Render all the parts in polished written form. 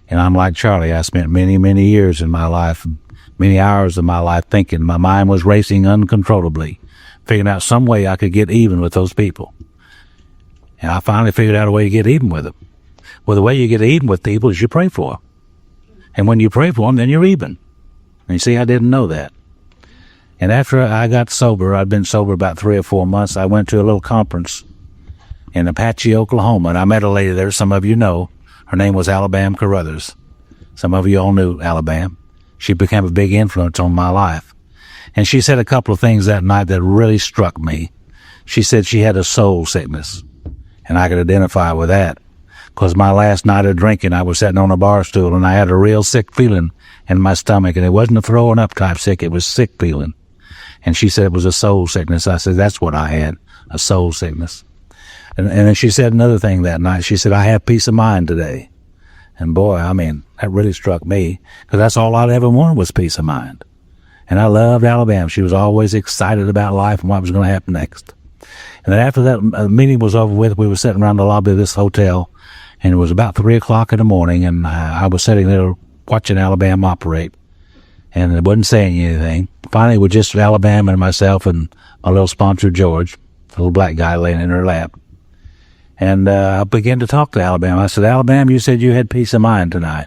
And I'm like Charlie. I spent many, many years in my life, many hours of my life thinking. My mind was racing uncontrollably, figuring out some way I could get even with those people. And I finally figured out a way to get even with them. Well, the way you get even with people is you pray for them. And when you pray for them, then you're even. And you see, I didn't know that. And after I got sober, I'd been sober about 3 or 4 months, I went to a little conference in Apache, Oklahoma, and I met a lady there, some of you know. Her name was Alabama Carruthers. Some of you all knew Alabama. She became a big influence on my life. And she said a couple of things that night that really struck me. She said she had a soul sickness, and I could identify with that. Because my last night of drinking, I was sitting on a bar stool, and I had a real sick feeling in my stomach, and it wasn't a throwing up type sick, it was sick feeling. And she said it was a soul sickness. I said, that's what I had, a soul sickness. And then she said another thing that night. She said, I have peace of mind today. And boy, I mean, that really struck me, because that's all I'd ever wanted was peace of mind. And I loved Alabama. She was always excited about life and what was going to happen next. And then after that meeting was over with, we were sitting around the lobby of this hotel, and it was about 3 o'clock in the morning, and I was sitting there watching Alabama operate, and I wasn't saying anything. Finally, it was just Alabama and myself and my little sponsor, George, the little black guy laying in her lap. And I began to talk to Alabama. I said, Alabama, you said you had peace of mind tonight.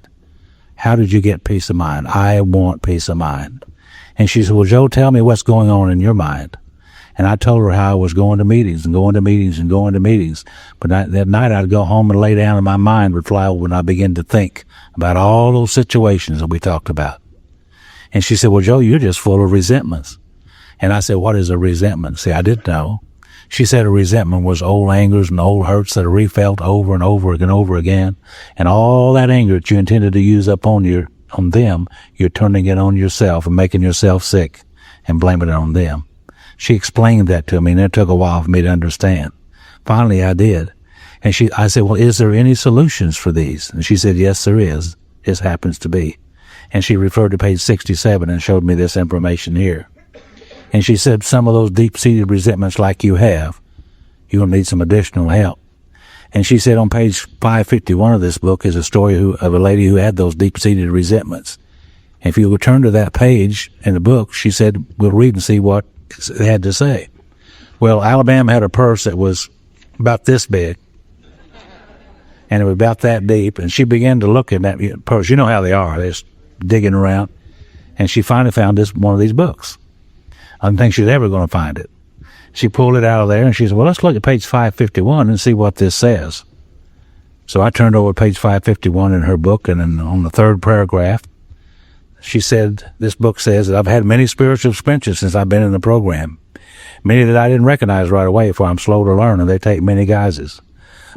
How did you get peace of mind? I want peace of mind. And she said, well, Joe, tell me what's going on in your mind. And I told her how I was going to meetings and going to meetings and going to meetings. But that night I'd go home and lay down, and my mind would fly over, and I began to think about all those situations that we talked about. And she said, well, Joe, you're just full of resentments. And I said, what is a resentment? See, I didn't know. She said a resentment was old angers and old hurts that are refelt over and over and over again. And all that anger that you intended to use up on them, you're turning it on yourself and making yourself sick and blaming it on them. She explained that to me, and it took a while for me to understand. Finally, I did. And I said, well, is there any solutions for these? And she said, yes, there is. This happens to be. And she referred to page 67 and showed me this information here. And she said, some of those deep-seated resentments like you have, you'll need some additional help. And she said on page 551 of this book is a story of a lady who had those deep-seated resentments. And if you will turn to that page in the book, she said, we'll read and see what it had to say. Well, Alabama had a purse that was about this big, and it was about that deep, and she began to look in that purse. You know how they are. They're just digging around. And she finally found one of these books. I didn't think she was ever going to find it. She pulled it out of there, and she said, well, let's look at page 551 and see what this says. So I turned over page 551 in her book, and then on the third paragraph, she said, this book says that I've had many spiritual experiences since I've been in the program. Many that I didn't recognize right away, for I'm slow to learn, and they take many guises.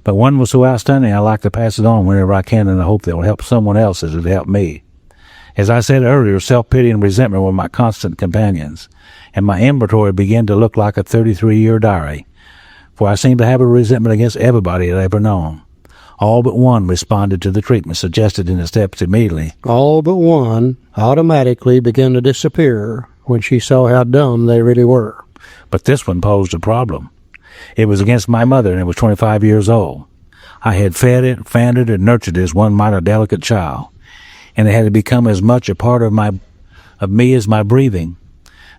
But one was so outstanding, I like to pass it on whenever I can, in the hope that it will help someone else as it helped me. As I said earlier, self-pity and resentment were my constant companions, and my inventory began to look like a 33-year diary, for I seemed to have a resentment against everybody I'd ever known. All but one responded to the treatment suggested in the steps immediately. All but one automatically began to disappear when she saw how dumb they really were. But this one posed a problem. It was against my mother, and it was 25 years old. I had fed it, fanned it, and nurtured it as one might a delicate child, and it had become as much a part of me as my breathing.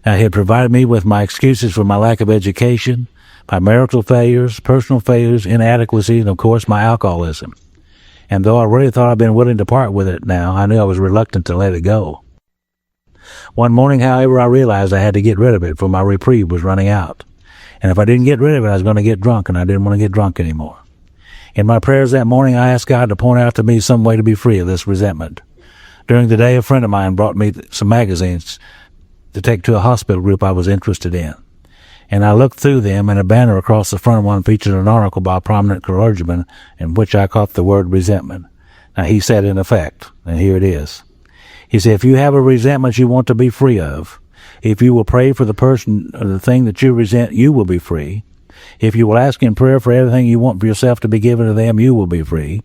It had provided me with my excuses for my lack of education, my marital failures, personal failures, inadequacies, and, of course, my alcoholism. And though I really thought I'd been willing to part with it now, I knew I was reluctant to let it go. One morning, however, I realized I had to get rid of it, for my reprieve was running out. And if I didn't get rid of it, I was going to get drunk, and I didn't want to get drunk anymore. In my prayers that morning, I asked God to point out to me some way to be free of this resentment. During the day, a friend of mine brought me some magazines to take to a hospital group I was interested in. And I looked through them, and a banner across the front of one featured an article by a prominent clergyman in which I caught the word resentment. Now, he said in effect, and here it is. He said, if you have a resentment you want to be free of, if you will pray for the person or the thing that you resent, you will be free. If you will ask in prayer for everything you want for yourself to be given to them, you will be free.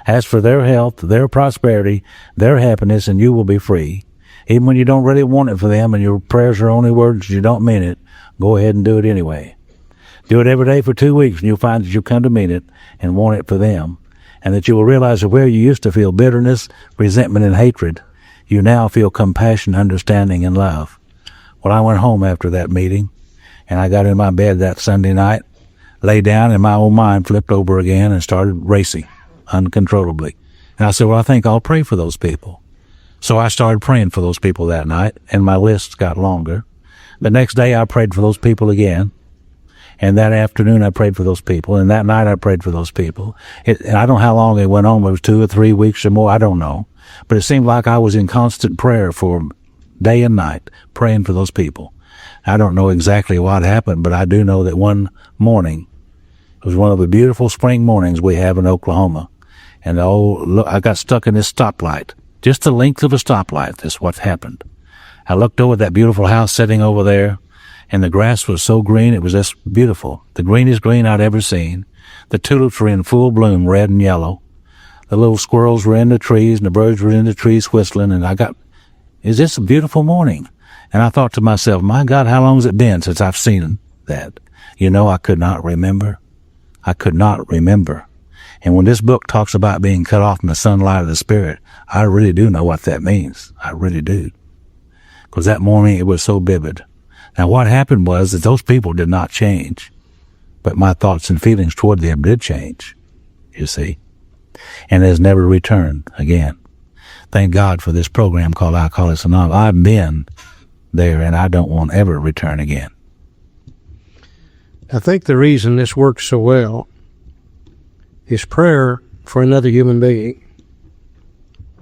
Ask for their health, their prosperity, their happiness, and you will be free. Even when you don't really want it for them and your prayers are only words, you don't mean it, go ahead and do it anyway. Do it every day for 2 weeks, and you'll find that you'll come to mean it and want it for them. and that you will realize that where you used to feel bitterness, resentment, and hatred, you now feel compassion, understanding, and love. Well, I went home after that meeting, and I got in my bed that Sunday night, lay down, and my old mind flipped over again and started racing uncontrollably. And I said, well, I think I'll pray for those people. So I started praying for those people that night, and my list got longer. The next day I prayed for those people again. And that afternoon I prayed for those people. And that night I prayed for those people. And I don't know how long it went on. It was 2 or 3 weeks or more. I don't know. But it seemed like I was in constant prayer for day and night, praying for those people. I don't know exactly what happened, but I do know that one morning, it was one of the beautiful spring mornings we have in Oklahoma. And I got stuck in this stoplight. Just the length of a stoplight. That's what happened. I looked over at that beautiful house sitting over there, and the grass was so green, it was just beautiful. The greenest green I'd ever seen. The tulips were in full bloom, red and yellow. The little squirrels were in the trees, and the birds were in the trees whistling, and is this a beautiful morning? And I thought to myself, my God, how long has it been since I've seen that? You know, I could not remember. I could not remember. And when this book talks about being cut off from the sunlight of the Spirit, I really do know what that means. I really do. Because that morning it was so vivid. Now what happened was that those people did not change, but my thoughts and feelings toward them did change, you see, and has never returned again. Thank God for this program called Alcoholics Anonymous. I've been there, and I don't want to ever return again. I think the reason this works so well is prayer for another human being,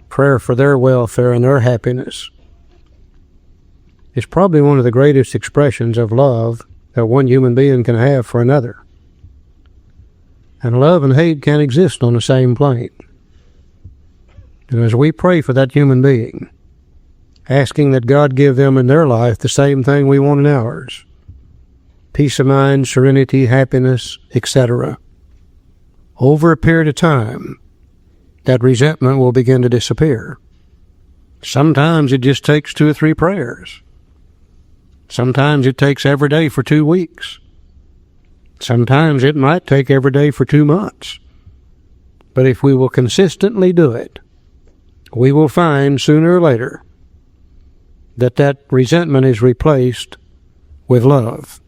prayer for their welfare and their happiness. It's probably one of the greatest expressions of love that one human being can have for another. And love and hate can't exist on the same plane. And as we pray for that human being, asking that God give them in their life the same thing we want in ours, peace of mind, serenity, happiness, etc., over a period of time, that resentment will begin to disappear. Sometimes it just takes 2 or 3 prayers. Sometimes it takes every day for 2 weeks. Sometimes it might take every day for 2 months. But if we will consistently do it, we will find sooner or later that resentment is replaced with love,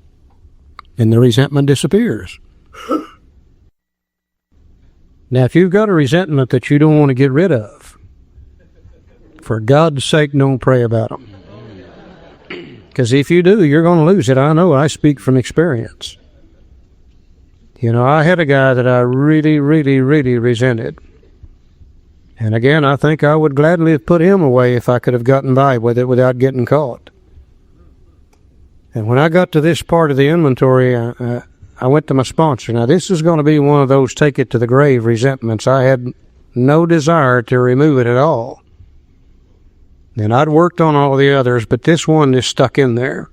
and the resentment disappears. Now, if you've got a resentment that you don't want to get rid of, for God's sake, don't pray about them. Because if you do, you're going to lose it. I know. I speak from experience. You know, I had a guy that I really, really, really resented. And again, I think I would gladly have put him away if I could have gotten by with it without getting caught. And when I got to this part of the inventory, I went to my sponsor. Now, this is going to be one of those take it to the grave resentments. I had no desire to remove it at all. And I'd worked on all the others, but this one just stuck in there.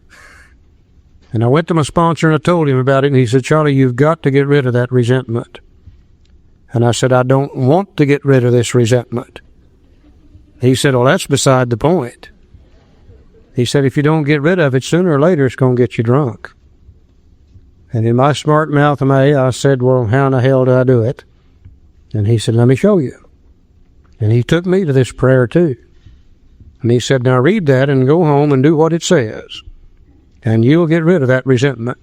And I went to my sponsor and I told him about it, and he said, Charlie, you've got to get rid of that resentment. And I said, I don't want to get rid of this resentment. He said, well, that's beside the point. He said, if you don't get rid of it, sooner or later it's going to get you drunk. And in my smart mouth I said, well, how in the hell do I do it? And he said, let me show you. And he took me to this prayer too. And he said, now read that and go home and do what it says, and you'll get rid of that resentment.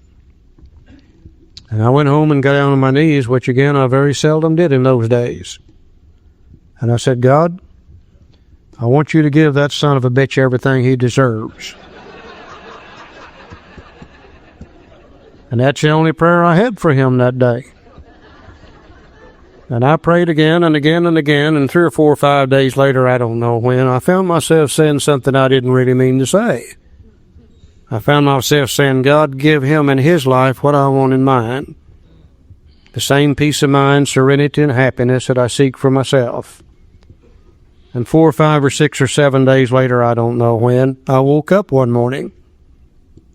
And I went home and got down on my knees, which again I very seldom did in those days. And I said, God, I want you to give that son of a bitch everything he deserves. And that's the only prayer I had for him that day. And I prayed again and again and again, and 3 or 4 or 5 days later, I don't know when, I found myself saying something I didn't really mean to say. I found myself saying, God, give him in his life what I want in mine. The same peace of mind, serenity, and happiness that I seek for myself. And 4 or 5 or 6 or 7 days later, I don't know when, I woke up one morning,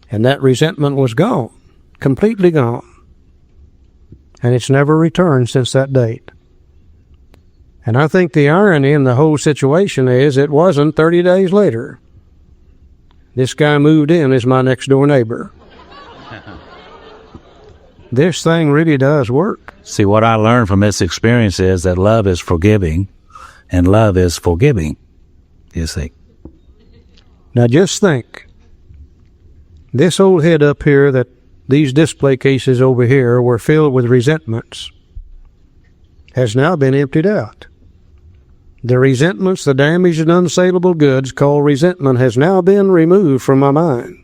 and that resentment was gone, completely gone. And it's never returned since that date. And I think the irony in the whole situation is it wasn't 30 days later. This guy moved in as my next door neighbor. this thing really does work. See, what I learned from this experience is that love is forgiving and love is forgiving, you see. Now just think, this old head up here, that these display cases over here were filled with resentments, has now been emptied out. The resentments, the damaged and unsaleable goods called resentment, has now been removed from my mind.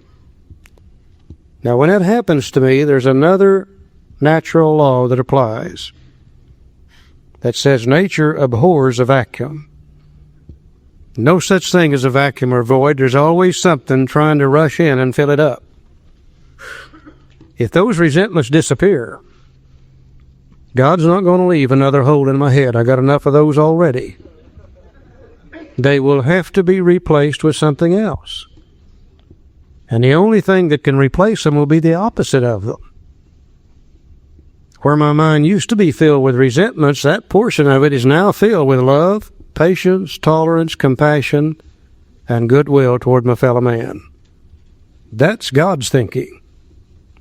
Now when that happens to me, there's another natural law that applies that says nature abhors a vacuum. No such thing as a vacuum or void. There's always something trying to rush in and fill it up. If those resentments disappear, God's not going to leave another hole in my head. I got enough of those already. They will have to be replaced with something else. And the only thing that can replace them will be the opposite of them. Where my mind used to be filled with resentments, that portion of it is now filled with love, patience, tolerance, compassion, and goodwill toward my fellow man. That's God's thinking.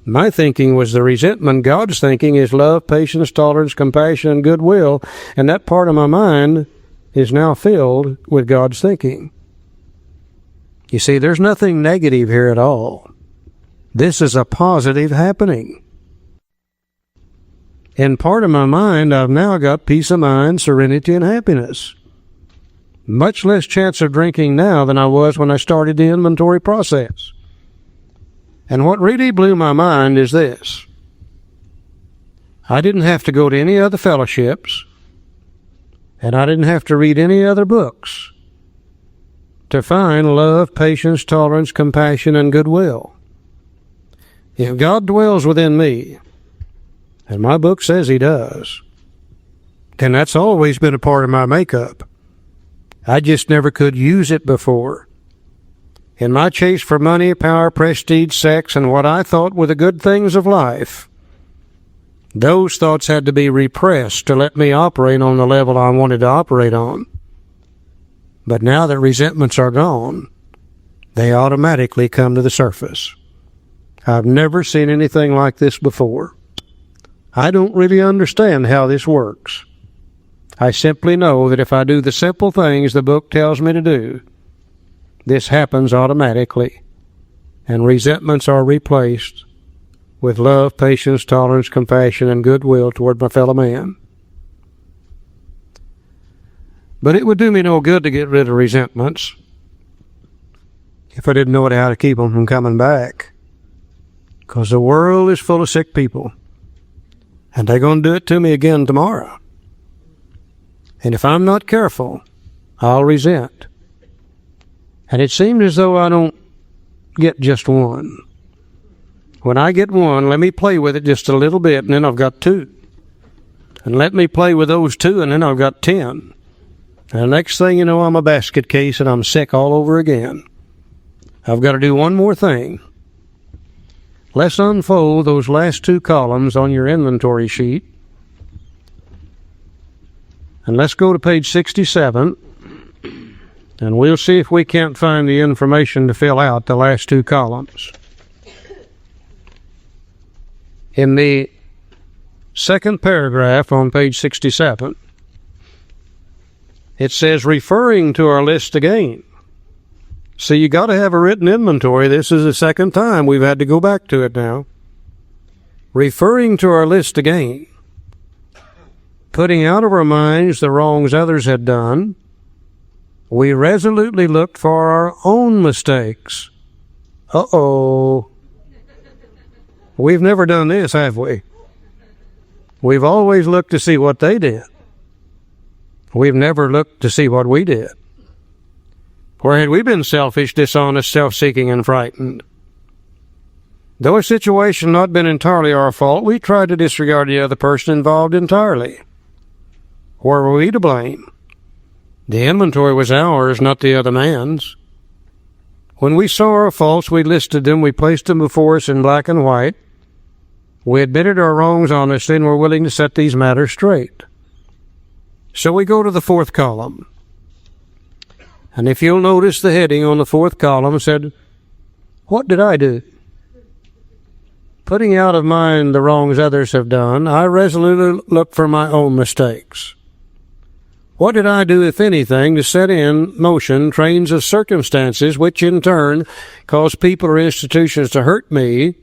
My thinking was the resentment. God's thinking is love, patience, tolerance, compassion, and goodwill. And that part of my mind is now filled with God's thinking. You see, there's nothing negative here at all. This is a positive happening. In part of my mind, I've now got peace of mind, serenity, and happiness. Much less chance of drinking now than I was when I started the inventory process. And what really blew my mind is this. I didn't have to go to any other fellowships, and I didn't have to read any other books to find love, patience, tolerance, compassion, and goodwill. If God dwells within me, and my book says He does, then that's always been a part of my makeup. I just never could use it before. In my chase for money, power, prestige, sex, and what I thought were the good things of life, those thoughts had to be repressed to let me operate on the level I wanted to operate on. But now that resentments are gone, they automatically come to the surface. I've never seen anything like this before. I don't really understand how this works. I simply know that if I do the simple things the book tells me to do, this happens automatically, and resentments are replaced with love, patience, tolerance, compassion, and goodwill toward my fellow man. But it would do me no good to get rid of resentments if I didn't know how to keep them from coming back, because the world is full of sick people, and they're going to do it to me again tomorrow. And if I'm not careful, I'll resent. And it seems as though I don't get just one. When I get one, let me play with it just a little bit, and then I've got two. And let me play with those two, and then I've got 10. And the next thing you know, I'm a basket case, and I'm sick all over again. I've got to do one more thing. Let's unfold those last two columns on your inventory sheet. And let's go to page 67. And we'll see if we can't find the information to fill out the last two columns. In the second paragraph on page 67, it says, referring to our list again. So you got to have a written inventory. This is the second time we've had to go back to it now. Referring to our list again, putting out of our minds the wrongs others had done, we resolutely looked for our own mistakes. Uh-oh. We've never done this, have we? We've always looked to see what they did. We've never looked to see what we did. Or had we been selfish, dishonest, self-seeking, and frightened? Though a situation not been entirely our fault, we tried to disregard the other person involved entirely. Where were we to blame? The inventory was ours, not the other man's. When we saw our faults, we listed them, we placed them before us in black and white. We admitted our wrongs honestly and were willing to set these matters straight. So we go to the fourth column. And if you'll notice, the heading on the fourth column said, what did I do? Putting out of mind the wrongs others have done, I resolutely look for my own mistakes. What did I do, if anything, to set in motion trains of circumstances which in turn caused people or institutions to hurt me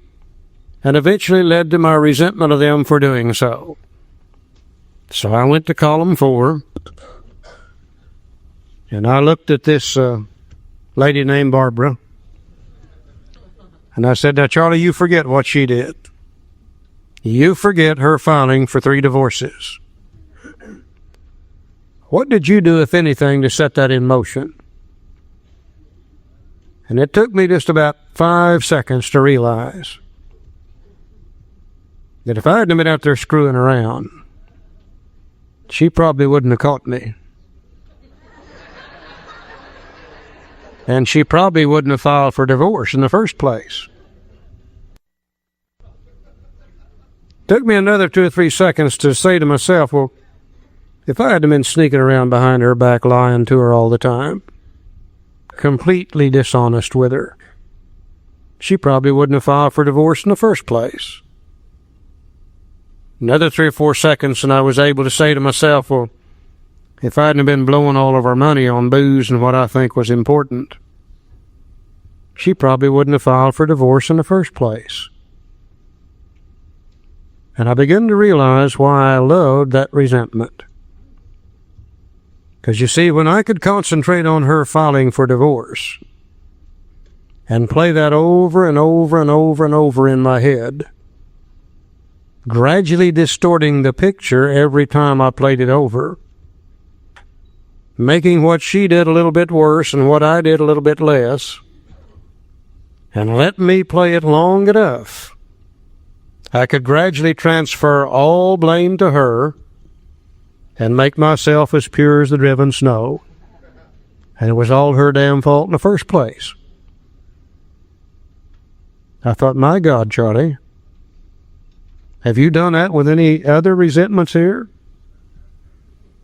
and eventually led to my resentment of them for doing so? So I went to column 4, and I looked at this lady named Barbara, and I said, now, Charlie, you forget what she did. You forget her filing for 3 divorces. What did you do, if anything, to set that in motion? And it took me just about 5 seconds to realize that if I hadn't been out there screwing around, she probably wouldn't have caught me. And she probably wouldn't have filed for divorce in the first place. Took me another 2 or 3 seconds to say to myself, well, if I hadn't been sneaking around behind her back, lying to her all the time, completely dishonest with her, she probably wouldn't have filed for divorce in the first place. Another 3 or 4 seconds, and I was able to say to myself, well, if I hadn't been blowing all of our money on booze and what I think was important, she probably wouldn't have filed for divorce in the first place. And I began to realize why I loved that resentment. Because you see, when I could concentrate on her filing for divorce and play that over and over and over and over in my head, gradually distorting the picture every time I played it over, making what she did a little bit worse and what I did a little bit less, and let me play it long enough, I could gradually transfer all blame to her and make myself as pure as the driven snow. And it was all her damn fault in the first place. I thought, my God, Charlie, have you done that with any other resentments here?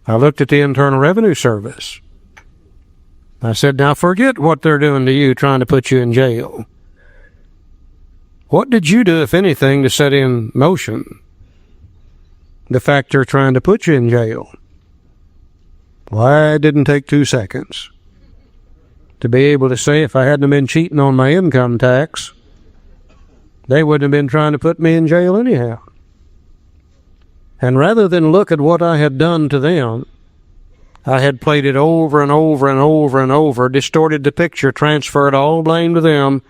I looked at the Internal Revenue Service. I said, now forget what they're doing to you, trying to put you in jail. What did you do, if anything, to set in motion the fact they're trying to put you in jail? Why, it didn't take 2 seconds to be able to say if I hadn't been cheating on my income tax, they wouldn't have been trying to put me in jail anyhow. And rather than look at what I had done to them, I had played it over and over and over and over, distorted the picture, transferred all blame to them,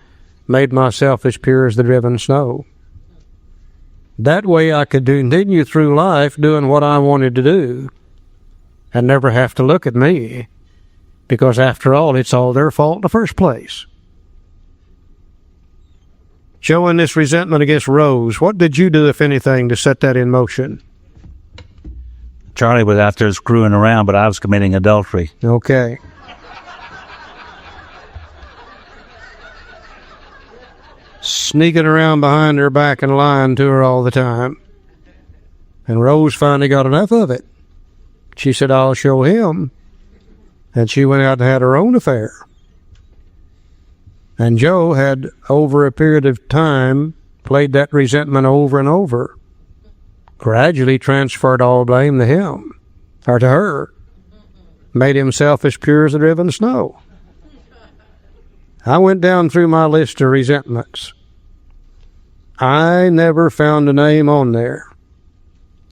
made myself as pure as the driven snow. That way I could continue through life doing what I wanted to do and never have to look at me, because after all, it's all their fault in the first place. Showing this resentment against Rose, what did you do, if anything, to set that in motion? Charlie was out there screwing around, but I was committing adultery. Okay. Sneaking around behind her back and lying to her all the time. And Rose finally got enough of it. She said, I'll show him. And she went out and had her own affair. And Joe had, over a period of time, played that resentment over and over. Gradually transferred all blame to him, or to her. Made himself as pure as the driven snow. I went down through my list of resentments. I never found a name on there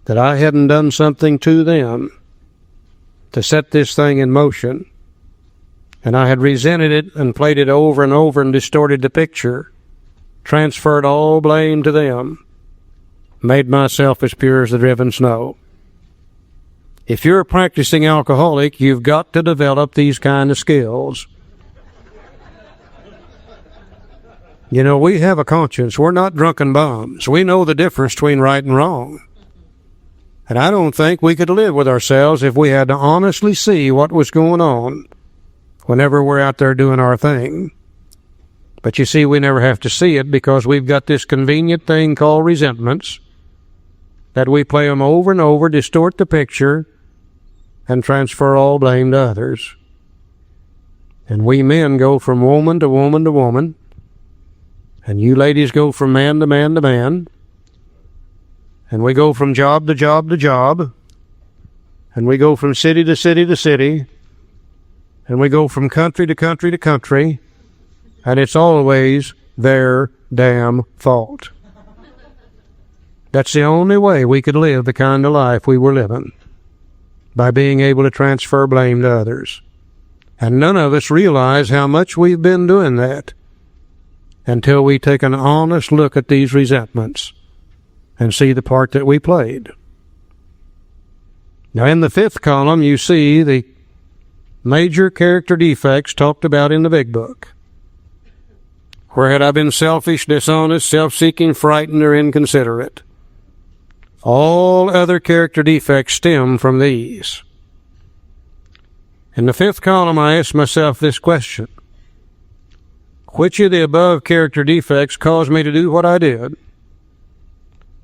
that I hadn't done something to them to set this thing in motion, and I had resented it and played it over and over and distorted the picture, transferred all blame to them, made myself as pure as the driven snow. If you're a practicing alcoholic, you've got to develop these kind of skills. You know, we have a conscience. We're not drunken bums. We know the difference between right and wrong. And I don't think we could live with ourselves if we had to honestly see what was going on whenever we're out there doing our thing. But you see, we never have to see it because we've got this convenient thing called resentments that we play them over and over, distort the picture, and transfer all blame to others. And we men go from woman to woman to woman, And you ladies go from man to man to man. And we go from job to job to job. And we go from city to city to city. And we go from country to country to country. And it's always their damn fault. That's the only way we could live the kind of life we were living, by being able to transfer blame to others. And none of us realize how much we've been doing that until we take an honest look at these resentments and see the part that we played. Now, in the fifth column, you see the major character defects talked about in the big book. Where had I been selfish, dishonest, self-seeking, frightened, or inconsiderate? All other character defects stem from these. In the fifth column, I asked myself this question: which of the above character defects caused me to do what I did,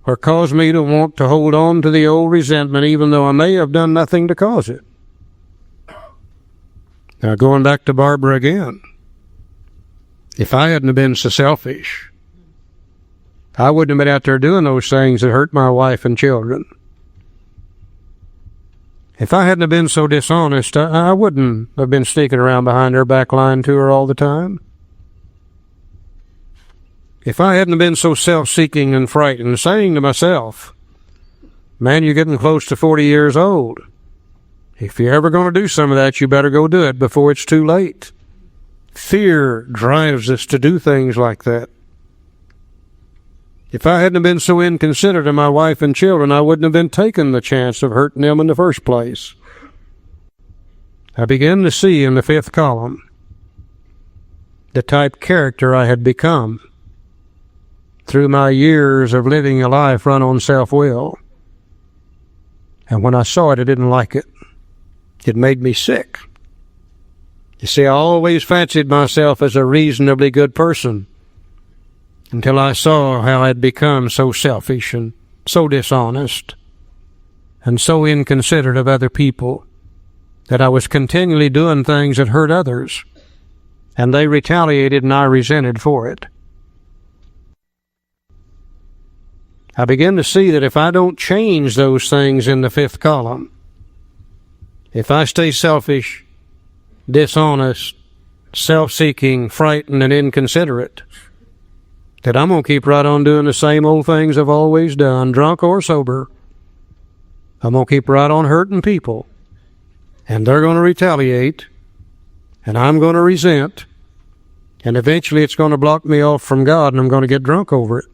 or caused me to want to hold on to the old resentment even though I may have done nothing to cause it? Now, going back to Barbara again, if I hadn't been so selfish, I wouldn't have been out there doing those things that hurt my wife and children. If I hadn't have been so dishonest, I wouldn't have been sneaking around behind her back lying to her all the time. If I hadn't been so self-seeking and frightened, saying to myself, man, you're getting close to 40 years old. If you're ever going to do some of that, you better go do it before it's too late. Fear drives us to do things like that. If I hadn't been so inconsiderate of my wife and children, I wouldn't have been taking the chance of hurting them in the first place. I began to see in the fifth column the type character I had become through my years of living a life run on self-will. And when I saw it, I didn't like it. It made me sick. You see, I always fancied myself as a reasonably good person until I saw how I'd become so selfish and so dishonest and so inconsiderate of other people that I was continually doing things that hurt others, and they retaliated and I resented for it. I began to see that if I don't change those things in the fifth column, if I stay selfish, dishonest, self-seeking, frightened, and inconsiderate, that I'm going to keep right on doing the same old things I've always done, drunk or sober. I'm going to keep right on hurting people, and they're going to retaliate, and I'm going to resent, and eventually it's going to block me off from God, and I'm going to get drunk over it.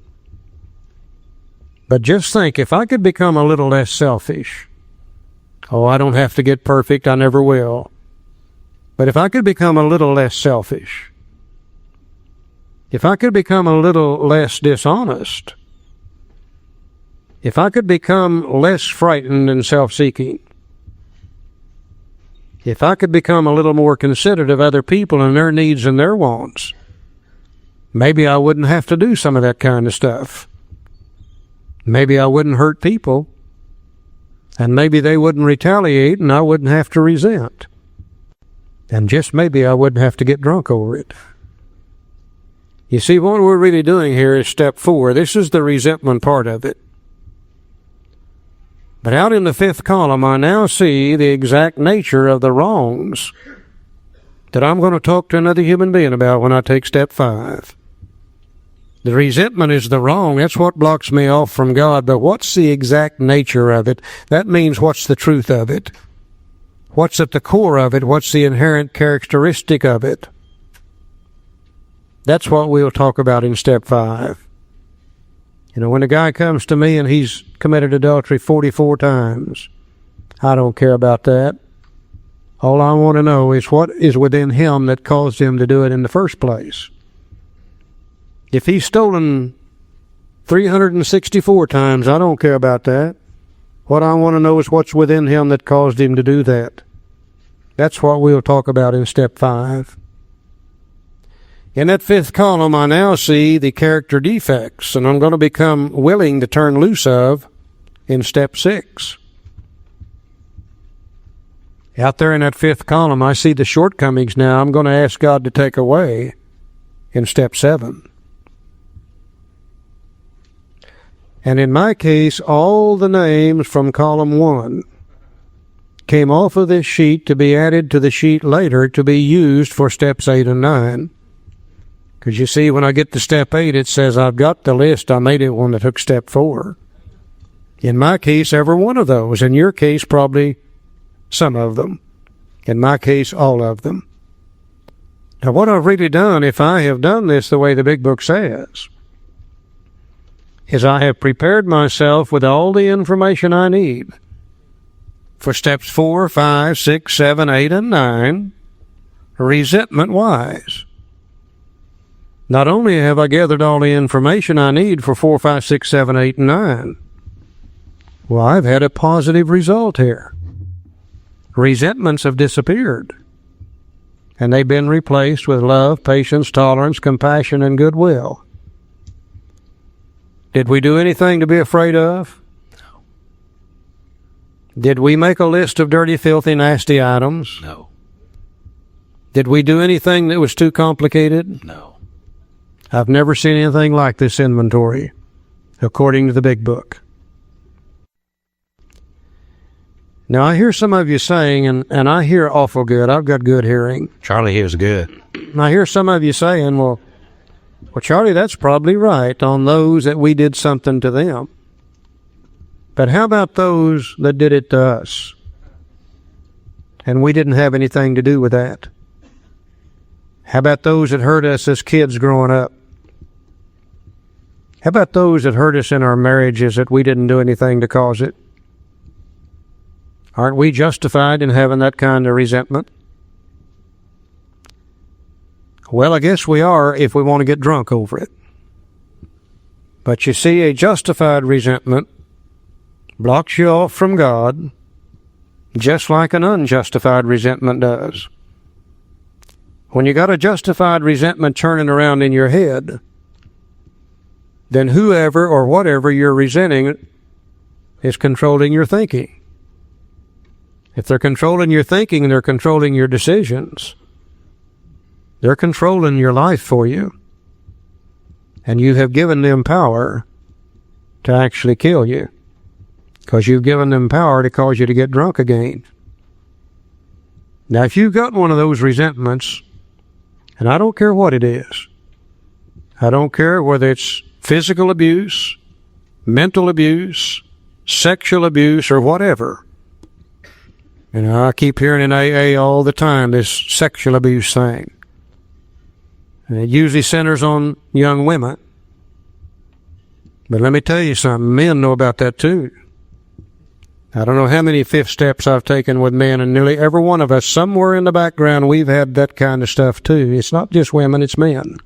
But just think, if I could become a little less selfish, I don't have to get perfect, I never will. But if I could become a little less selfish, if I could become a little less dishonest, if I could become less frightened and self-seeking, if I could become a little more considerate of other people and their needs and their wants, maybe I wouldn't have to do some of that kind of stuff. Maybe I wouldn't hurt people, and maybe they wouldn't retaliate and I wouldn't have to resent. And just maybe I wouldn't have to get drunk over it. You see, what we're really doing here is step 4. This is the resentment part of it. But out in the fifth column, I now see the exact nature of the wrongs that I'm going to talk to another human being about when I take step 5. The resentment is the wrong. That's what blocks me off from God. But what's the exact nature of it? That means what's the truth of it? What's at the core of it? What's the inherent characteristic of it? That's what we'll talk about in step 5. You know, when a guy comes to me and he's committed adultery 44 times, I don't care about that. All I want to know is what is within him that caused him to do it in the first place. If he's stolen 364 times, I don't care about that. What I want to know is what's within him that caused him to do that. That's what we'll talk about in step 5. In that fifth column, I now see the character defects, and I'm going to become willing to turn loose of in step 6. Out there in that fifth column, I see the shortcomings now I'm going to ask God to take away in step 7. And in my case, all the names from column 1 came off of this sheet to be added to the sheet later to be used for steps 8 and 9. Because you see, when I get to step 8, it says I've got the list. I made it one that took step 4. In my case, every one of those. In your case, probably some of them. In my case, all of them. Now, what I've really done, if I have done this the way the Big Book says, is I have prepared myself with all the information I need for steps 4, 5, 6, 7, 8, and 9, resentment-wise. Not only have I gathered all the information I need for 4, 5, 6, 7, 8, and 9, well, I've had a positive result here. Resentments have disappeared, and they've been replaced with love, patience, tolerance, compassion, and goodwill. Did we do anything to be afraid of? No. Did we make a list of dirty, filthy, nasty items? No. Did we do anything that was too complicated? No. I've never seen anything like this inventory, according to the Big Book. Now, I hear some of you saying, and I hear awful good. I've got good hearing. Charlie here's good. And I hear some of you saying, well, Charlie, that's probably right on those that we did something to them. But how about those that did it to us? And we didn't have anything to do with that. How about those that hurt us as kids growing up? How about those that hurt us in our marriages that we didn't do anything to cause it? Aren't we justified in having that kind of resentment? Well, I guess we are if we want to get drunk over it. But you see, a justified resentment blocks you off from God, just like an unjustified resentment does. When you got a justified resentment turning around in your head, then whoever or whatever you're resenting is controlling your thinking. If they're controlling your thinking, they're controlling your decisions. They're controlling your life for you. And you have given them power to actually kill you, because you've given them power to cause you to get drunk again. Now, if you've got one of those resentments, and I don't care what it is, I don't care whether it's physical abuse, mental abuse, sexual abuse, or whatever. You know, I keep hearing in AA all the time this sexual abuse thing. And it usually centers on young women. But let me tell you something, men know about that too. I don't know how many fifth steps I've taken with men, and nearly every one of us, somewhere in the background, we've had that kind of stuff too. It's not just women, it's men.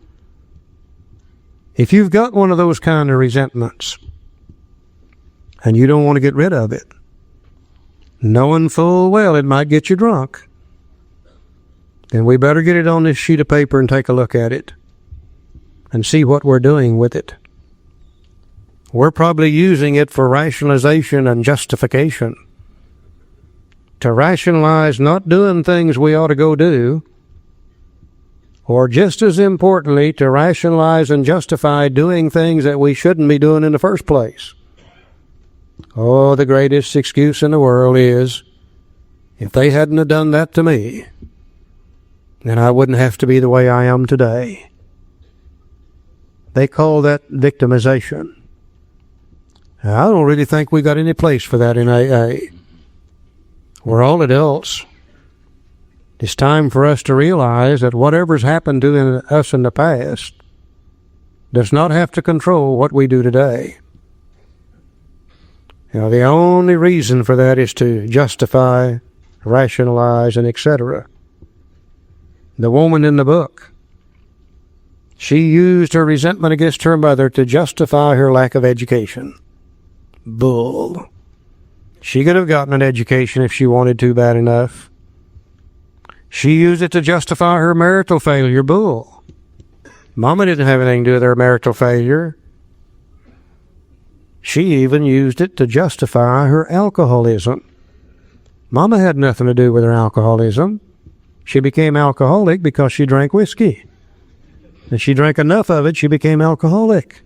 If you've got one of those kind of resentments, and you don't want to get rid of it, knowing full well it might get you drunk, then we better get it on this sheet of paper and take a look at it and see what we're doing with it. We're probably using it for rationalization and justification, to rationalize not doing things we ought to go do, or just as importantly, to rationalize and justify doing things that we shouldn't be doing in the first place. Oh, the greatest excuse in the world is, if they hadn't have done that to me, then I wouldn't have to be the way I am today. They call that victimization. Now, I don't really think we got any place for that in AA. We're all adults. It's time for us to realize that whatever's happened to us in the past does not have to control what we do today. You know, the only reason for that is to justify, rationalize, and etc. The woman in the book, she used her resentment against her mother to justify her lack of education. Bull. She could have gotten an education if she wanted to bad enough. She used it to justify her marital failure. Bull. Mama didn't have anything to do with her marital failure. She even used it to justify her alcoholism. Mama had nothing to do with her alcoholism. She became alcoholic because she drank whiskey. And she drank enough of it, she became alcoholic.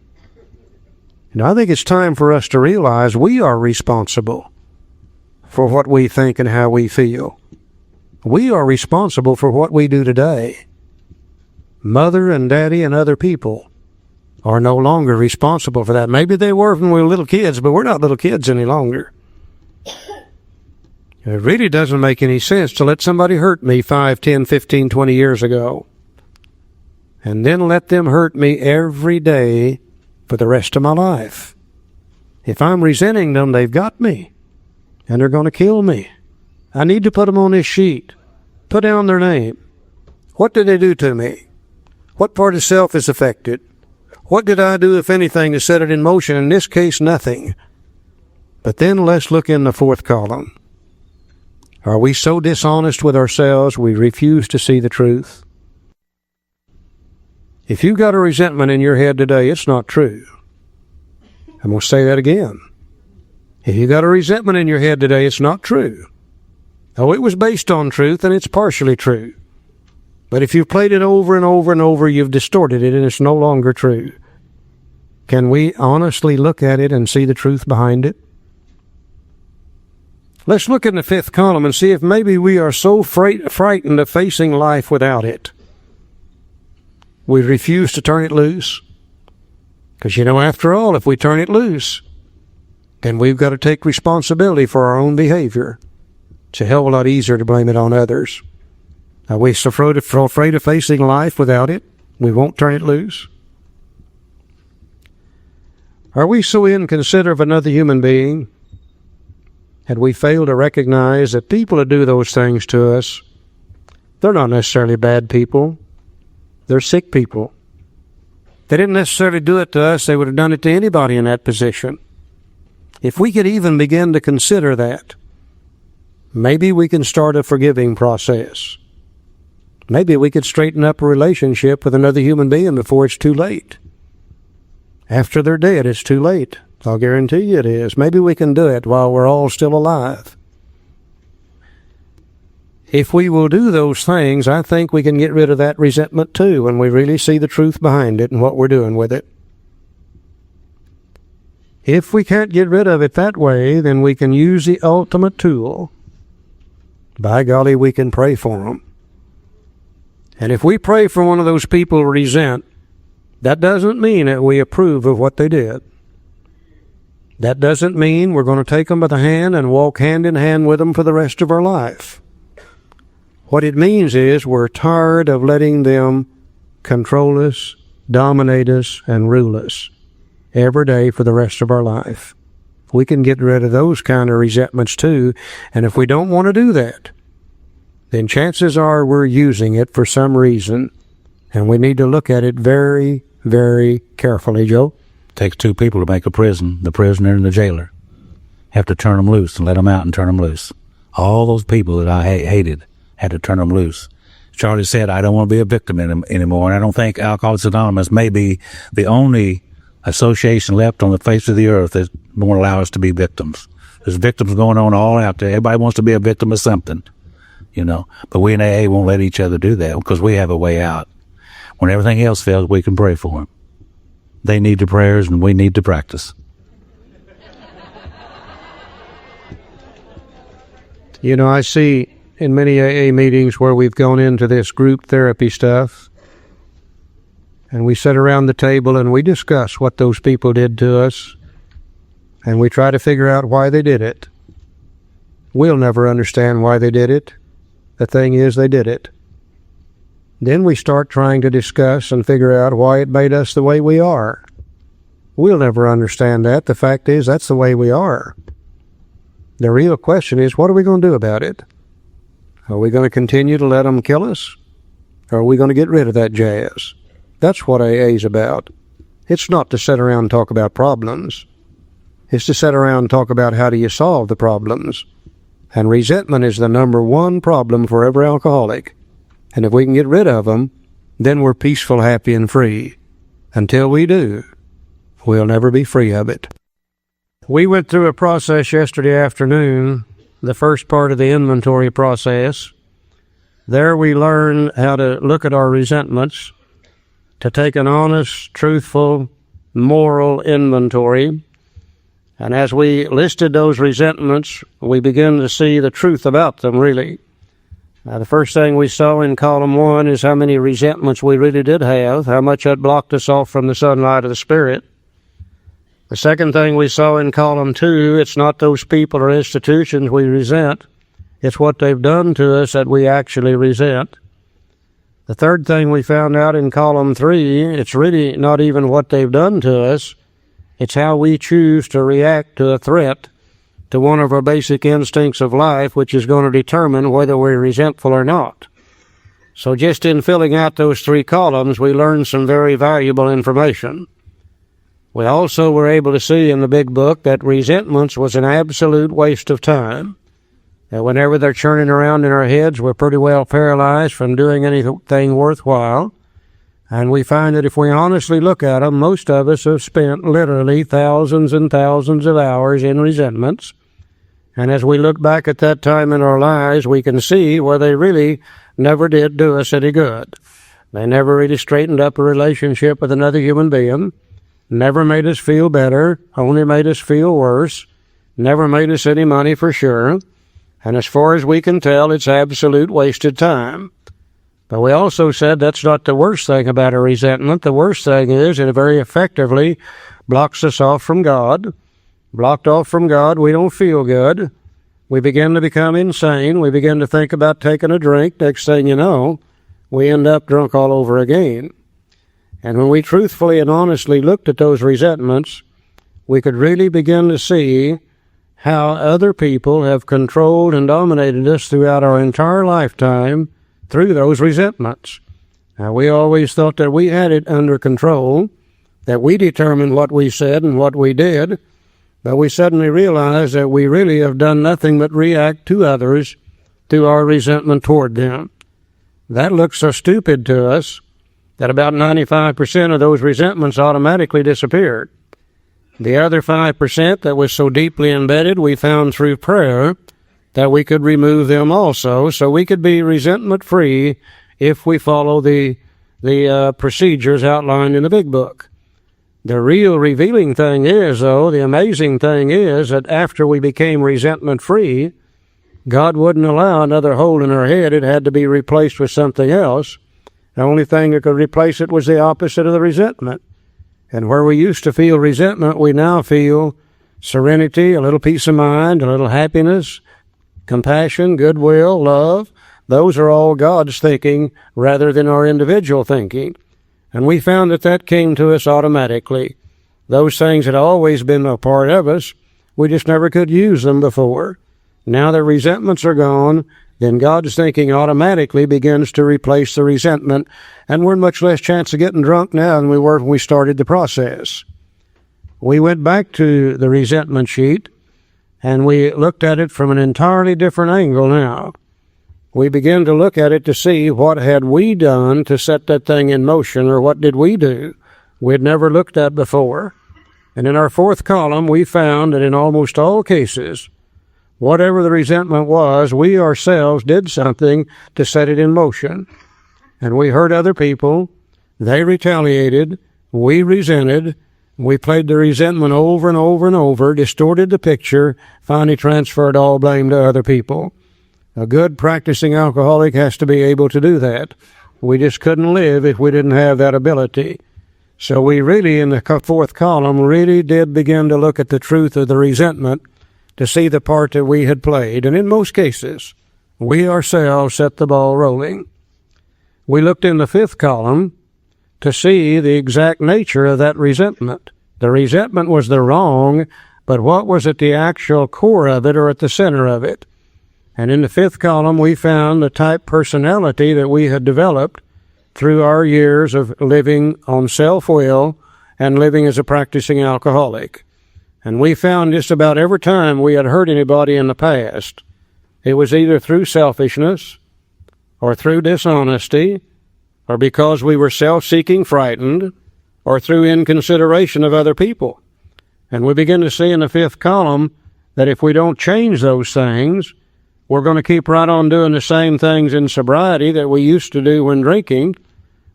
And I think it's time for us to realize we are responsible for what we think and how we feel. We are responsible for what we do today. Mother and daddy and other people are no longer responsible for that. Maybe they were when we were little kids, but we're not little kids any longer. It really doesn't make any sense to let somebody hurt me 5, 10, 15, 20 years ago, and then let them hurt me every day for the rest of my life. If I'm resenting them, they've got me, and they're going to kill me. I need to put them on this sheet. Put down their name. What did they do to me? What part of self is affected? What did I do, if anything, to set it in motion? In this case, nothing. But then let's look in the fourth column. Are we so dishonest with ourselves we refuse to see the truth? If you've got a resentment in your head today, it's not true. I'm going to say that again. If you've got a resentment in your head today, it's not true. Oh, it was based on truth, and it's partially true. But if you've played it over and over and over, you've distorted it, and it's no longer true. Can we honestly look at it and see the truth behind it? Let's look in the fifth column and see if maybe we are so frightened of facing life without it. We refuse to turn it loose. Because, after all, if we turn it loose, then we've got to take responsibility for our own behavior. It's a hell of a lot easier to blame it on others. Are we so afraid of facing life without it, we won't turn it loose? Are we so inconsiderate of another human being that we fail to recognize that people who do those things to us, they're not necessarily bad people. They're sick people. They didn't necessarily do it to us. They would have done it to anybody in that position. If we could even begin to consider that, maybe we can start a forgiving process. Maybe we could straighten up a relationship with another human being before it's too late. After they're dead, it's too late. I'll guarantee you it is. Maybe we can do it while we're all still alive. If we will do those things, I think we can get rid of that resentment too when we really see the truth behind it and what we're doing with it. If we can't get rid of it that way, then we can use the ultimate tool. By golly, we can pray for them. And if we pray for one of those people who resent, that doesn't mean that we approve of what they did. That doesn't mean we're going to take them by the hand and walk hand in hand with them for the rest of our life. What it means is we're tired of letting them control us, dominate us, and rule us every day for the rest of our life. We can get rid of those kind of resentments too, and if we don't want to do that, then chances are we're using it for some reason, and we need to look at it very, very carefully, Joe. Takes two people to make a prison, the prisoner and the jailer. Have to turn them loose and let them out and turn them loose. All those people that I hated had to turn them loose. Charlie said, I don't want to be a victim anymore, and I don't think Alcoholics Anonymous may be the only association left on the face of the earth that won't allow us to be victims. There's victims going on all out there. Everybody wants to be a victim of something, But we in AA won't let each other do that because we have a way out. When everything else fails, we can pray for them. They need the prayers, and we need to practice. I see in many AA meetings where we've gone into this group therapy stuff, and we sit around the table and we discuss what those people did to us, and we try to figure out why they did it. We'll never understand why they did it. The thing is, they did it. Then we start trying to discuss and figure out why it made us the way we are. We'll never understand that. The fact is, that's the way we are. The real question is, what are we going to do about it? Are we going to continue to let them kill us? Or are we going to get rid of that jazz? That's what AA is about. It's not to sit around and talk about problems. It's to sit around and talk about how do you solve the problems. And resentment is the number one problem for every alcoholic. And if we can get rid of them, then we're peaceful, happy, and free. Until we do, we'll never be free of it. We went through a process yesterday afternoon, the first part of the inventory process. There we learned how to look at our resentments, to take an honest, truthful, moral inventory. And as we listed those resentments, we begin to see the truth about them, really. The first thing we saw in column 1 is how many resentments we really did have, how much that blocked us off from the sunlight of the Spirit. The second thing we saw in column 2, it's not those people or institutions we resent, it's what they've done to us that we actually resent. The third thing we found out in column 3, it's really not even what they've done to us, it's how we choose to react to a threat to one of our basic instincts of life, which is going to determine whether we're resentful or not. So just in filling out those 3 columns, we learned some very valuable information. We also were able to see in the big book that resentments was an absolute waste of time. That whenever they're churning around in our heads, we're pretty well paralyzed from doing anything worthwhile. And we find that if we honestly look at them, most of us have spent literally thousands and thousands of hours in resentments. And as we look back at that time in our lives, we can see where they really never did do us any good. They never really straightened up a relationship with another human being, never made us feel better, only made us feel worse, never made us any money for sure. And as far as we can tell, it's absolute wasted time. But we also said that's not the worst thing about a resentment. The worst thing is it very effectively blocks us off from God. Blocked off from God, we don't feel good. We begin to become insane. We begin to think about taking a drink. Next thing you know, we end up drunk all over again. And when we truthfully and honestly looked at those resentments, we could really begin to see how other people have controlled and dominated us throughout our entire lifetime through those resentments. Now, we always thought that we had it under control, that we determined what we said and what we did, but we suddenly realized that we really have done nothing but react to others through our resentment toward them. That looks so stupid to us that about 95% of those resentments automatically disappeared. The other 5% that was so deeply embedded, we found through prayer that we could remove them also, so we could be resentment-free if we follow the procedures outlined in the big book. The real revealing thing is, though, the amazing thing is that after we became resentment-free, God wouldn't allow another hole in our head. It had to be replaced with something else. The only thing that could replace it was the opposite of the resentment. And where we used to feel resentment, we now feel serenity, a little peace of mind, a little happiness, compassion, goodwill, love. Those are all God's thinking rather than our individual thinking. And we found that that came to us automatically. Those things had always been a part of us. We just never could use them before. Now the resentments are gone, then God's thinking automatically begins to replace the resentment, and we're in much less chance of getting drunk now than we were when we started the process. We went back to the resentment sheet, and we looked at it from an entirely different angle now. We began to look at it to see what had we done to set that thing in motion, or what did we do we'd never looked at before. And in our 4th column, we found that in almost all cases, whatever the resentment was, we ourselves did something to set it in motion. And we hurt other people, they retaliated, we resented, we played the resentment over and over and over, distorted the picture, finally transferred all blame to other people. A good practicing alcoholic has to be able to do that. We just couldn't live if we didn't have that ability. So we really, in the 4th column, really did begin to look at the truth of the resentment to see the part that we had played. And in most cases, we ourselves set the ball rolling. We looked in the 5th column to see the exact nature of that resentment. The resentment was the wrong, but what was at the actual core of it or at the center of it? And in the 5th column, we found the type personality that we had developed through our years of living on self-will and living as a practicing alcoholic. And we found just about every time we had hurt anybody in the past, it was either through selfishness or through dishonesty or because we were self-seeking frightened or through inconsideration of other people. And we begin to see in the 5th column that if we don't change those things, we're going to keep right on doing the same things in sobriety that we used to do when drinking.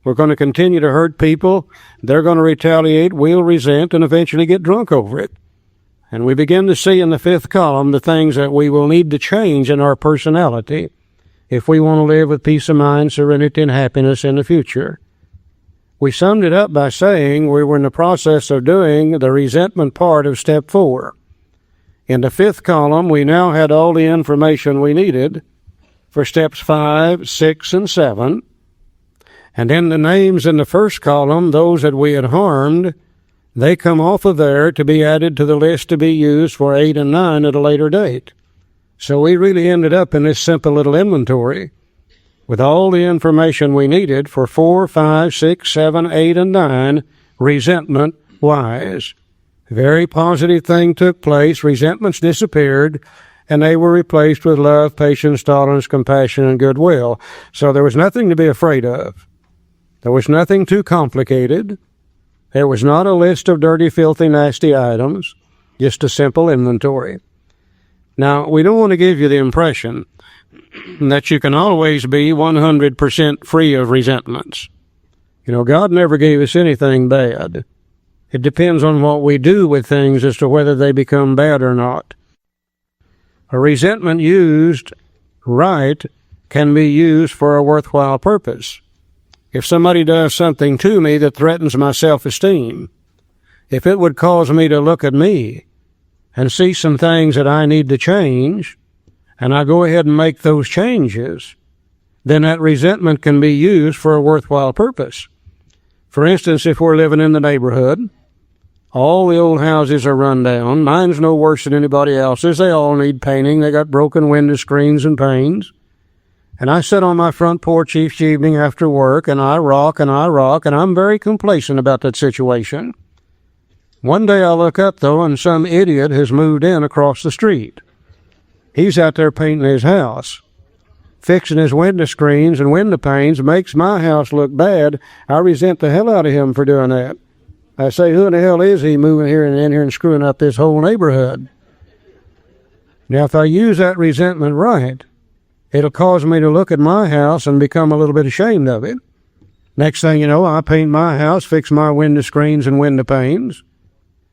We're going to continue to hurt people. They're going to retaliate. We'll resent and eventually get drunk over it. And we begin to see in the fifth column the things that we will need to change in our personality if we want to live with peace of mind, serenity, and happiness in the future. We summed it up by saying we were in the process of doing the resentment part of step 4. In the fifth column, we now had all the information we needed for steps 5, 6, and 7. And then the names in the first column, those that we had harmed, they come off of there to be added to the list to be used for 8 and 9 at a later date. So we really ended up in this simple little inventory with all the information we needed for 4, 5, 6, 7, 8, and 9, resentment-wise. Very positive thing took place. Resentments disappeared, and they were replaced with love, patience, tolerance, compassion, and goodwill. So there was nothing to be afraid of. There was nothing too complicated. There was not a list of dirty, filthy, nasty items, just a simple inventory. Now, we don't want to give you the impression that you can always be 100% free of resentments. You know, God never gave us anything bad. It depends on what we do with things as to whether they become bad or not. A resentment used right can be used for a worthwhile purpose. If somebody does something to me that threatens my self-esteem, if it would cause me to look at me and see some things that I need to change, and I go ahead and make those changes, then that resentment can be used for a worthwhile purpose. For instance, if we're living in the neighborhood, all the old houses are run down. Mine's no worse than anybody else's. They all need painting. They got broken window screens and panes. And I sit on my front porch each evening after work, and I rock, and I'm very complacent about that situation. One day I look up, though, and some idiot has moved in across the street. He's out there painting his house, fixing his window screens and window panes, makes my house look bad. I resent the hell out of him for doing that. I say, who in the hell is he moving here and in here and screwing up this whole neighborhood? Now, if I use that resentment right, it'll cause me to look at my house and become a little bit ashamed of it. Next thing you know, I paint my house, fix my window screens and window panes.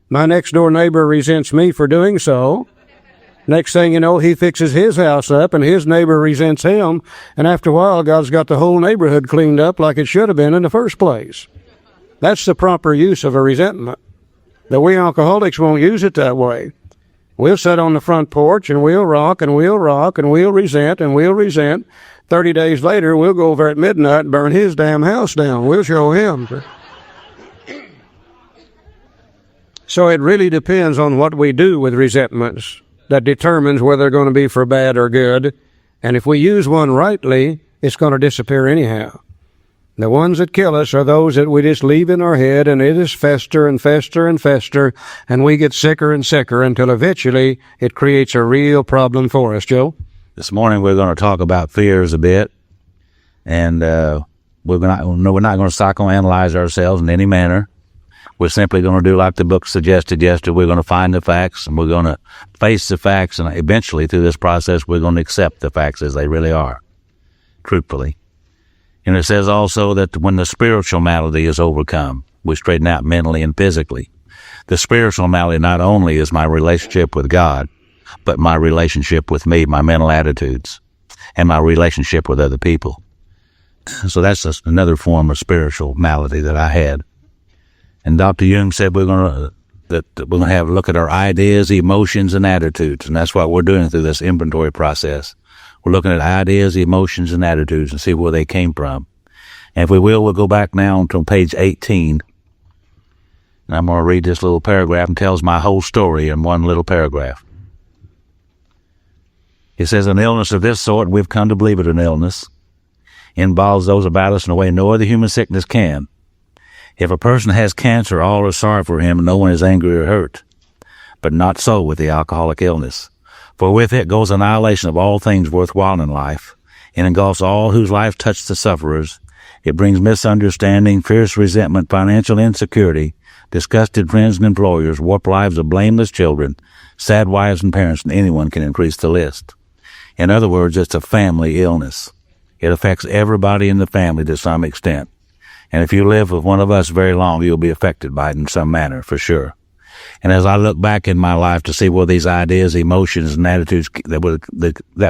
My next-door neighbor resents me for doing so. Next thing you know, he fixes his house up, and his neighbor resents him, and after a while, God's got the whole neighborhood cleaned up like it should have been in the first place. That's the proper use of a resentment. But we alcoholics won't use it that way. We'll sit on the front porch, and we'll rock, and we'll rock, and we'll resent, and we'll resent. 30 days later, we'll go over at midnight and burn his damn house down. We'll show him. So it really depends on what we do with resentments that determines whether they're going to be for bad or good. And if we use one rightly, it's going to disappear anyhow. The ones that kill us are those that we just leave in our head, and it is fester and fester and fester, and we get sicker and sicker until eventually it creates a real problem for us. Joe? This morning we're going to talk about fears a bit, and we're not going to psychoanalyze ourselves in any manner. We're simply going to do like the book suggested yesterday. We're going to find the facts, and we're going to face the facts, and eventually through this process we're going to accept the facts as they really are, truthfully. And it says also that when the spiritual malady is overcome, we straighten out mentally and physically. The spiritual malady not only is my relationship with God, but my relationship with me, my mental attitudes, and my relationship with other people. So that's just another form of spiritual malady that I had. And Dr. Jung said we're going to have a look at our ideas, emotions, and attitudes, and that's what we're doing through this inventory process. We're looking at ideas, emotions, and attitudes and see where they came from. And if we will, we'll go back now until page 18. And I'm going to read this little paragraph and tells my whole story in one little paragraph. It says, an illness of this sort, we've come to believe it an illness, involves those about us in a way no other human sickness can. If a person has cancer, all are sorry for him and no one is angry or hurt. But not so with the alcoholic illness. For with it goes annihilation of all things worthwhile in life, and engulfs all whose life touched the sufferers. It brings misunderstanding, fierce resentment, financial insecurity, disgusted friends and employers, warped lives of blameless children, sad wives and parents, and anyone can increase the list. In other words, it's a family illness. It affects everybody in the family to some extent. And if you live with one of us very long, you'll be affected by it in some manner, for sure. And as I look back in my life to see where these ideas, emotions, and attitudes that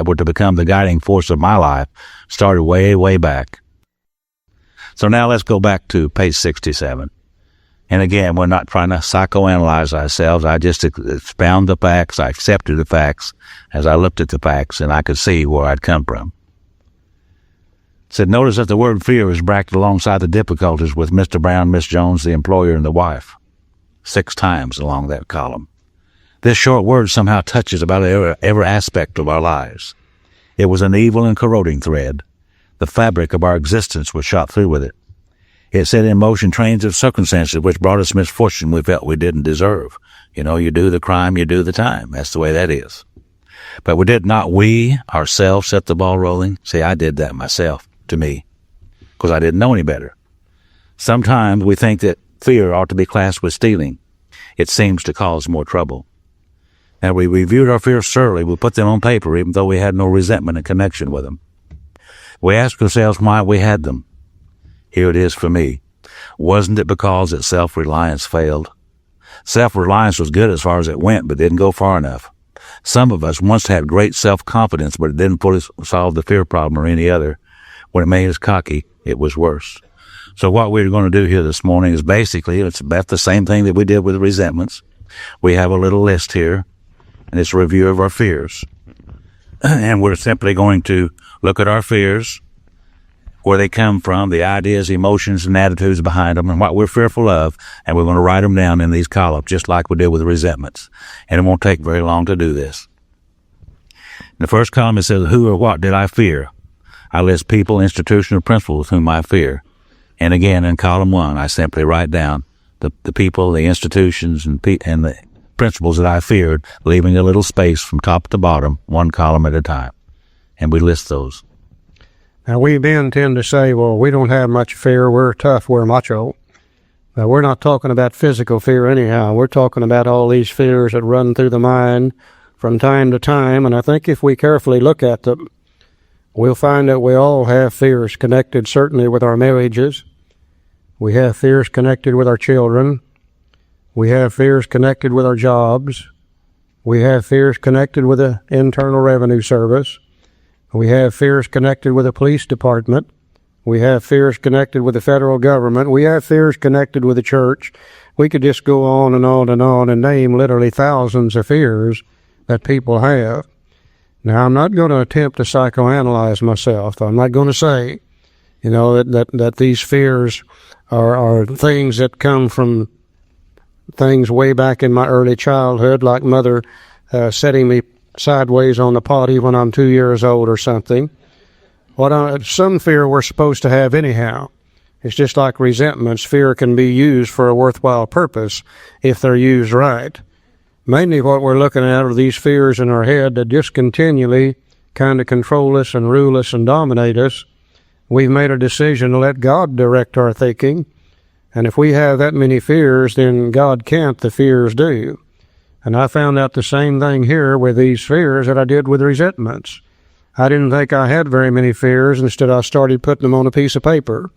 were to become the guiding force of my life started way, way back. So now let's go back to page 67. And again, we're not trying to psychoanalyze ourselves. I just expound the facts. I accepted the facts as I looked at the facts, and I could see where I'd come from. It said, notice that the word fear is bracketed alongside the difficulties with Mr. Brown, Miss Jones, the employer, and the wife. 6 times along that column. This short word somehow touches about every aspect of our lives. It was an evil and corroding thread. The fabric of our existence was shot through with it. It set in motion trains of circumstances which brought us misfortune we felt we didn't deserve. You know, you do the crime, you do the time. That's the way that is. But we ourselves set the ball rolling? See, I did that myself, to me, because I didn't know any better. Sometimes we think that fear ought to be classed with stealing. It seems to cause more trouble. Now, we reviewed our fears thoroughly. We put them on paper, even though we had no resentment in connection with them. We asked ourselves why we had them. Here it is for me. Wasn't it because that self-reliance failed? Self-reliance was good as far as it went, but didn't go far enough. Some of us once had great self-confidence, but it didn't fully solve the fear problem or any other. When it made us cocky, it was worse. So what we're going to do here this morning is basically, it's about the same thing that we did with resentments. We have a little list here, and it's a review of our fears. And we're simply going to look at our fears, where they come from, the ideas, emotions, and attitudes behind them, and what we're fearful of, and we're going to write them down in these columns, just like we did with resentments. And it won't take very long to do this. In the first column, it says, who or what did I fear? I list people, institutions, or principles whom I fear. And again, in column 1, I simply write down the people, the institutions, and the principles that I feared, leaving a little space from top to bottom, one column at a time. And we list those. Now, we men tend to say, well, we don't have much fear, we're tough, we're macho. But we're not talking about physical fear anyhow. We're talking about all these fears that run through the mind from time to time, and I think if we carefully look at them, we'll find that we all have fears connected certainly with our marriages. We have fears connected with our children. We have fears connected with our jobs. We have fears connected with the Internal Revenue Service. We have fears connected with the police department. We have fears connected with the federal government. We have fears connected with the church. We could just go on and on and on and name literally thousands of fears that people have. Now, I'm not going to attempt to psychoanalyze myself. I'm not going to say, that these fears are things that come from things way back in my early childhood, like mother setting me sideways on the potty when I'm 2 years old or something. Some fear we're supposed to have anyhow. It's just like resentments. Fear can be used for a worthwhile purpose if they're used right. Mainly what we're looking at are these fears in our head that just continually kind of control us and rule us and dominate us. We've made a decision to let God direct our thinking. And if we have that many fears, then God can't, the fears do. And I found out the same thing here with these fears that I did with resentments. I didn't think I had very many fears. Instead, I started putting them on a piece of paper.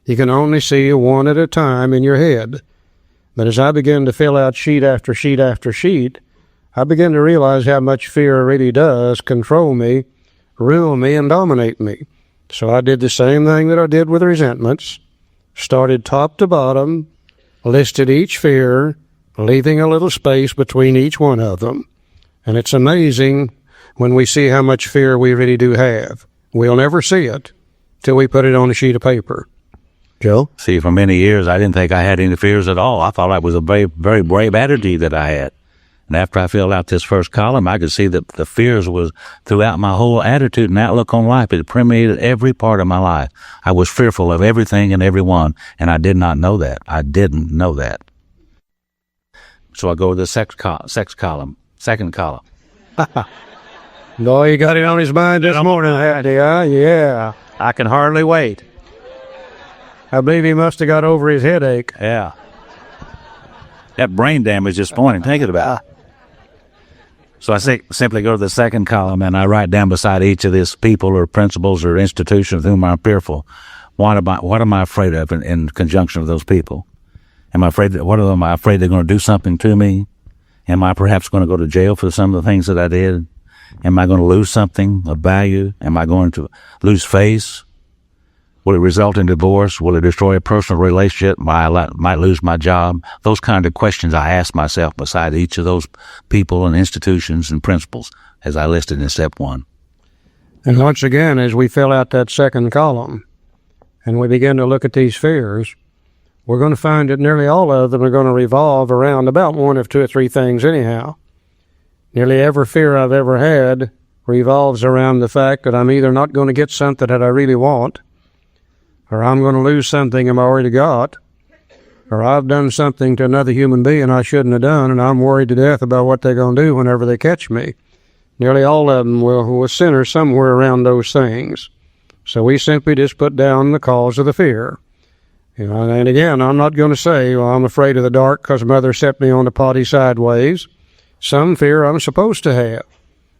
You can only see one at a time in your head. But as I began to fill out sheet after sheet after sheet, I began to realize how much fear really does control me, rule me, and dominate me. So I did the same thing that I did with resentments. Started top to bottom, listed each fear, leaving a little space between each one of them. And it's amazing when we see how much fear we really do have. We'll never see it till we put it on a sheet of paper. Joe? See, for many years, I didn't think I had any fears at all. I thought that was a very, very brave attitude that I had. And after I filled out this first column, I could see that the fears was throughout my whole attitude and outlook on life. It permeated every part of my life. I was fearful of everything and everyone, and I did not know that. I didn't know that. So I go to the second column. No, you got it on his mind this morning, yeah. I can hardly wait. I believe he must have got over his headache. Yeah. That brain damage this morning, thinking about it. So I simply go to the second column and I write down beside each of these people or principles or institutions of whom I'm fearful, What am I afraid of in conjunction with those people? Am I afraid they're going to do something to me? Am I perhaps going to go to jail for some of the things that I did? Am I going to lose something of value? Am I going to lose face? Will it result in divorce? Will it destroy a personal relationship? Might lose my job? Those kind of questions I ask myself beside each of those people and institutions and principles as I listed in step 1. And once again, as we fill out that second column and we begin to look at these fears, we're going to find that nearly all of them are going to revolve around about one of 2 or 3 things anyhow. Nearly every fear I've ever had revolves around the fact that I'm either not going to get something that I really want, or I'm going to lose something I've already got, or I've done something to another human being I shouldn't have done, and I'm worried to death about what they're going to do whenever they catch me. Nearly all of them will center somewhere around those things. So we simply just put down the cause of the fear. And again, I'm not going to say, well, I'm afraid of the dark because Mother set me on the potty sideways. Some fear I'm supposed to have.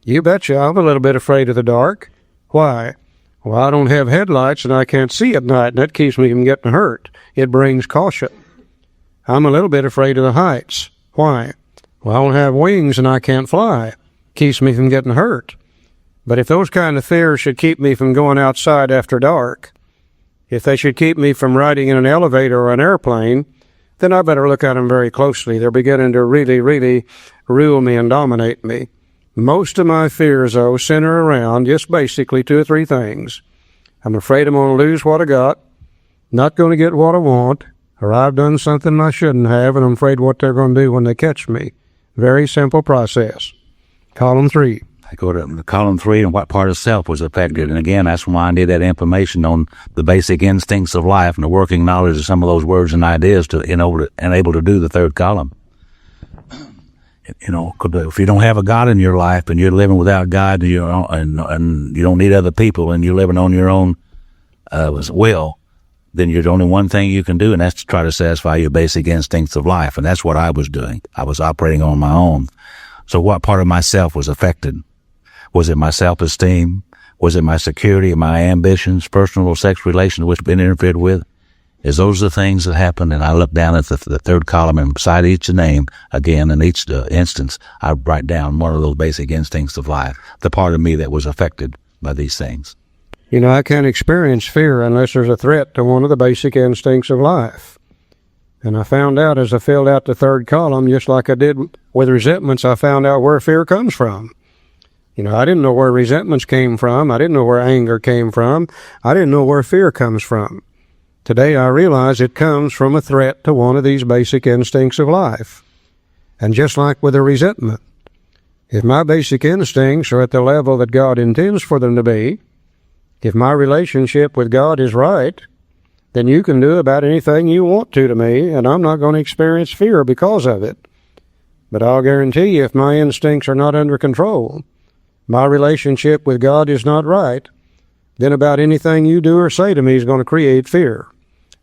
You betcha I'm a little bit afraid of the dark. Why? Well, I don't have headlights and I can't see at night, and that keeps me from getting hurt. It brings caution. I'm a little bit afraid of the heights. Why? Well, I don't have wings and I can't fly. Keeps me from getting hurt. But if those kind of fears should keep me from going outside after dark, if they should keep me from riding in an elevator or an airplane, then I better look at them very closely. They're beginning to really, really rule me and dominate me. Most of my fears, though, center around just basically 2 or 3 things. I'm afraid I'm going to lose what I got, not going to get what I want, or I've done something I shouldn't have, and I'm afraid what they're going to do when they catch me. Very simple process. Column 3. I go to column 3 and what part of self was affected. And again, that's why I need that information on the basic instincts of life and the working knowledge of some of those words and ideas to enable to do the 3rd column. If you don't have a God in your life and you're living without God and you don't need other people and you're living on your own will, then there's only one thing you can do, and that's to try to satisfy your basic instincts of life. And that's what I was doing. I was operating on my own. So what part of myself was affected? Was it my self-esteem? Was it my security, my ambitions, personal or sex relations which have been interfered with? Is those the things that happened? And I look down at the 3rd column, and beside each name, again, in each instance, I write down one of those basic instincts of life, the part of me that was affected by these things. I can't experience fear unless there's a threat to one of the basic instincts of life. And I found out as I filled out the 3rd column, just like I did with resentments, I found out where fear comes from. I didn't know where resentments came from. I didn't know where anger came from. I didn't know where fear comes from. Today I realize it comes from a threat to one of these basic instincts of life. And just like with a resentment, if my basic instincts are at the level that God intends for them to be, if my relationship with God is right, then you can do about anything you want to me, and I'm not going to experience fear because of it. But I'll guarantee you, if my instincts are not under control, my relationship with God is not right, then about anything you do or say to me is going to create fear.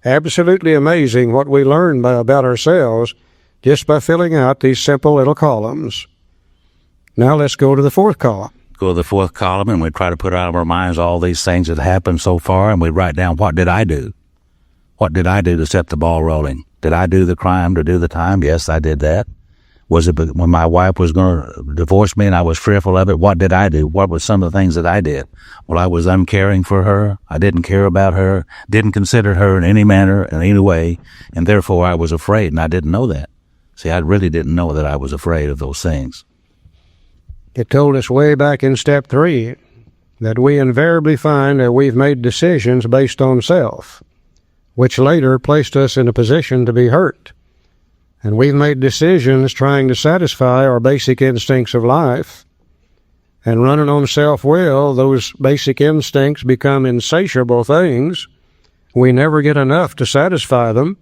Absolutely amazing what we learn about ourselves just by filling out these simple little columns. Now let's go to the 4th column. Go to the 4th column, and we try to put out of our minds all these things that happened so far, and we write down, what did I do? What did I do to set the ball rolling? Did I do the crime to do the time? Yes, I did that. Was it when my wife was going to divorce me and I was fearful of it? What did I do? What were some of the things that I did? Well, I was uncaring for her. I didn't care about her, didn't consider her in any manner, in any way, and therefore I was afraid, and I didn't know that. See, I really didn't know that I was afraid of those things. It told us way back in step 3 that we invariably find that we've made decisions based on self, which later placed us in a position to be hurt. And we've made decisions trying to satisfy our basic instincts of life. And running on self-will, those basic instincts become insatiable things. We never get enough to satisfy them.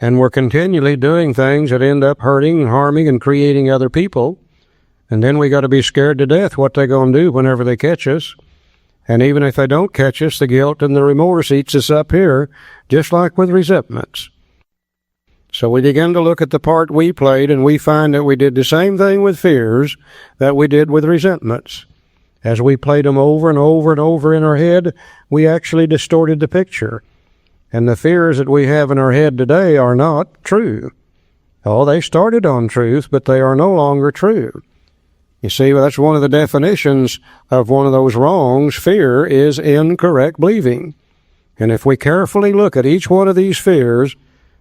And we're continually doing things that end up hurting and harming and creating other people. And then we got to be scared to death what they're going to do whenever they catch us. And even if they don't catch us, the guilt and the remorse eats us up here, just like with resentments. So we begin to look at the part we played, and we find that we did the same thing with fears that we did with resentments. As we played them over and over and over in our head, we actually distorted the picture. And the fears that we have in our head today are not true. Oh, they started on truth, but they are no longer true. You see, that's one of the definitions of one of those wrongs. Fear is incorrect believing. And if we carefully look at each one of these fears,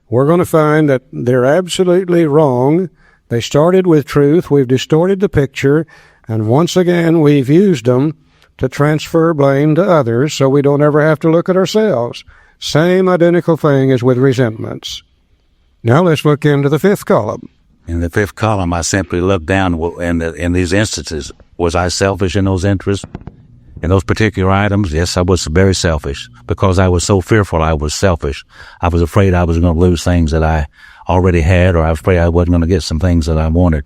we're going to find that they're absolutely wrong. They started with truth. We've distorted the picture. And once again, we've used them to transfer blame to others so we don't ever have to look at ourselves. Same identical thing as with resentments. Now let's look into the fifth column. In the fifth column, I simply looked down in these instances. Was I selfish in those interests? In those particular items, yes, I was very selfish. Because I was so fearful, I was selfish. I was afraid I was going to lose things that I already had, or I was afraid I wasn't going to get some things that I wanted.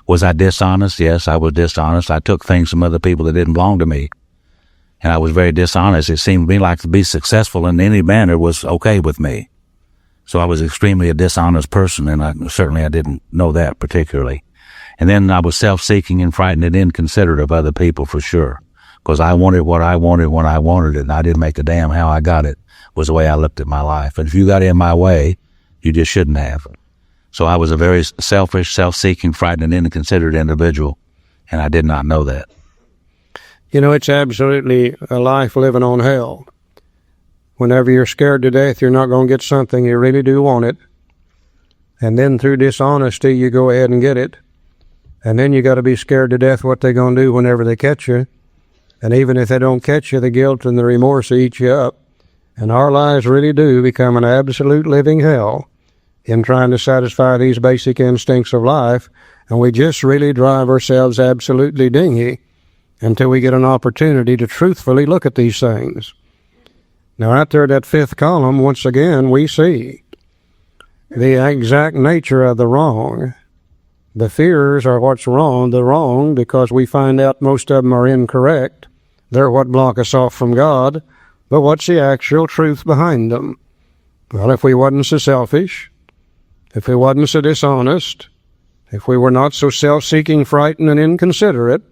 Was I dishonest? Yes, I was dishonest. I took things from other people that didn't belong to me. And I was very dishonest. It seemed to me like to be successful in any manner was okay with me. So I was extremely a dishonest person, and I didn't know that particularly. And then I was self-seeking and frightened and inconsiderate of other people for sure. Because I wanted what I wanted when I wanted it, and I didn't make a damn how I got it, was the way I looked at my life. And if you got in my way, you just shouldn't have. So I was a very selfish, self-seeking, frightened, and inconsiderate individual, and I did not know that. You know, it's absolutely a life living on hell. Whenever you're scared to death, you're not going to get something, you really do want it. And then through dishonesty, you go ahead and get it. And then you got to be scared to death what they're going to do whenever they catch you. And even if they don't catch you, the guilt and the remorse eat you up. And our lives really do become an absolute living hell in trying to satisfy these basic instincts of life. And we just really drive ourselves absolutely dingy until we get an opportunity to truthfully look at these things. Now, out there, that fifth column, once again, we see the exact nature of the wrong. The fears are what's wrong, the wrong, because we find out most of them are incorrect. They're what block us off from God. But what's the actual truth behind them? Well, if we wasn't so selfish, if we wasn't so dishonest, if we were not so self-seeking, frightened, and inconsiderate,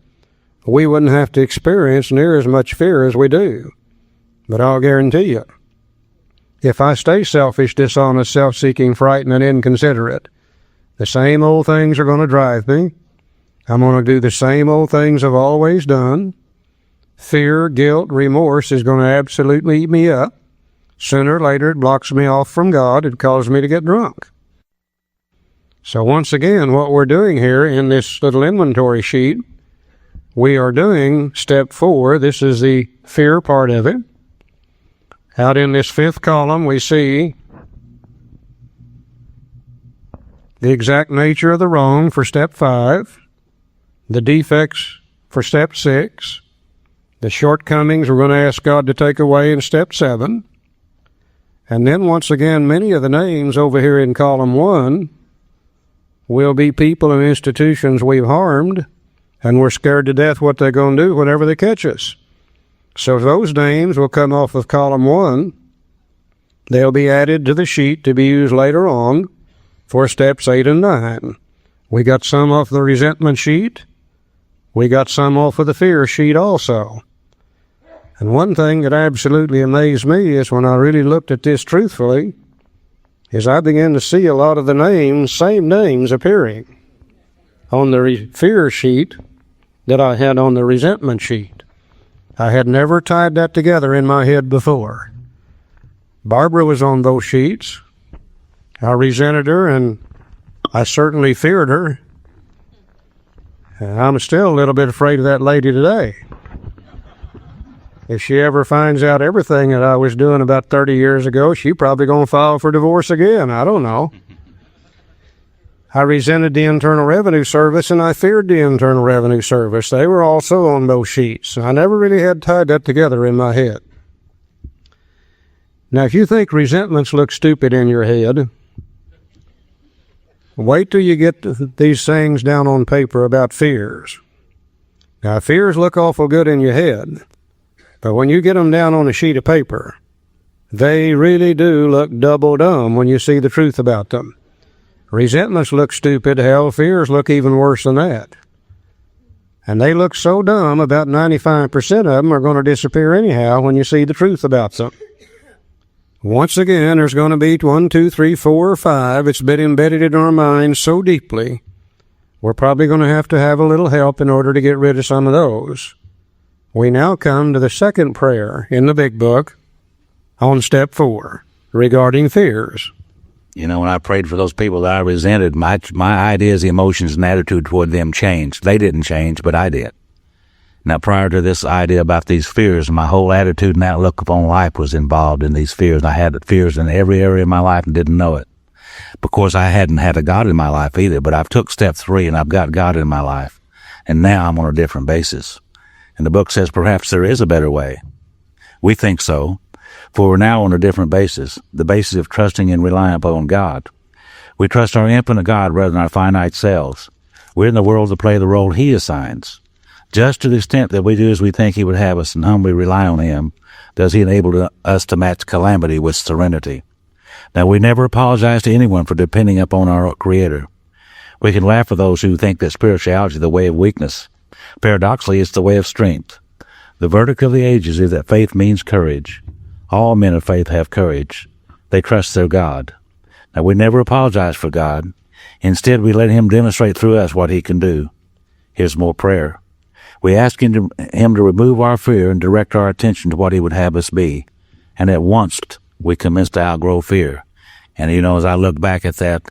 we wouldn't have to experience near as much fear as we do. But I'll guarantee you, if I stay selfish, dishonest, self-seeking, frightened, and inconsiderate, the same old things are going to drive me. I'm going to do the same old things I've always done. Fear, guilt, remorse is going to absolutely eat me up. Sooner or later, it blocks me off from God. It causes me to get drunk. So once again, what we're doing here in this little inventory sheet, we are doing step 4. This is the fear part of it. Out in this fifth column, we see the exact nature of the wrong for step 5, the defects for step 6, the shortcomings we're going to ask God to take away in step 7, and then once again, many of the names over here in column 1 will be people and institutions we've harmed, and we're scared to death what they're going to do whenever they catch us. So those names will come off of column 1. They'll be added to the sheet to be used later on for steps 8 and 9. We got some off the resentment sheet. We got some off of the fear sheet also. And one thing that absolutely amazed me is when I really looked at this truthfully, is I began to see a lot of the names, same names appearing on the fear sheet that I had on the resentment sheet. I had never tied that together in my head before. Barbara was on those sheets. I resented her, and I certainly feared her. And I'm still a little bit afraid of that lady today. If she ever finds out everything that I was doing about 30 years ago, she's probably going to file for divorce again. I don't know. I resented the Internal Revenue Service, and I feared the Internal Revenue Service. They were also on those sheets. I never really had tied that together in my head. Now, if you think resentments look stupid in your head, wait till you get these things down on paper about fears. Now, fears look awful good in your head, but when you get them down on a sheet of paper, they really do look double dumb when you see the truth about them. Resentments look stupid. Hell, fears look even worse than that. And they look so dumb, about 95% of them are going to disappear anyhow when you see the truth about them. Once again, there's going to be 1, 2, 3, 4, or 5. It's been embedded in our minds so deeply, we're probably going to have a little help in order to get rid of some of those. We now come to the second prayer in the big book on step 4 regarding fears. You know, when I prayed for those people that I resented, my ideas, emotions, and attitude toward them changed. They didn't change, but I did. Now, prior to this idea about these fears, my whole attitude and outlook upon life was involved in these fears. I had fears in every area of my life and didn't know it. Because I hadn't had a God in my life either, but I've took step 3 and I've got God in my life. And now I'm on a different basis. And the book says perhaps there is a better way. We think so, for we're now on a different basis, the basis of trusting and relying upon God. We trust our infinite God rather than our finite selves. We're in the world to play the role He assigns. Just to the extent that we do as we think He would have us and humbly rely on Him, does He enable us to match calamity with serenity. Now, we never apologize to anyone for depending upon our Creator. We can laugh at those who think that spirituality is the way of weakness. Paradoxically, it's the way of strength. The verdict of the ages is that faith means courage. All men of faith have courage. They trust their God. Now, we never apologize for God. Instead, we let Him demonstrate through us what He can do. Here's more prayer. We ask Him to remove our fear and direct our attention to what He would have us be. And at once, we commence to outgrow fear. And, you know, as I look back at that,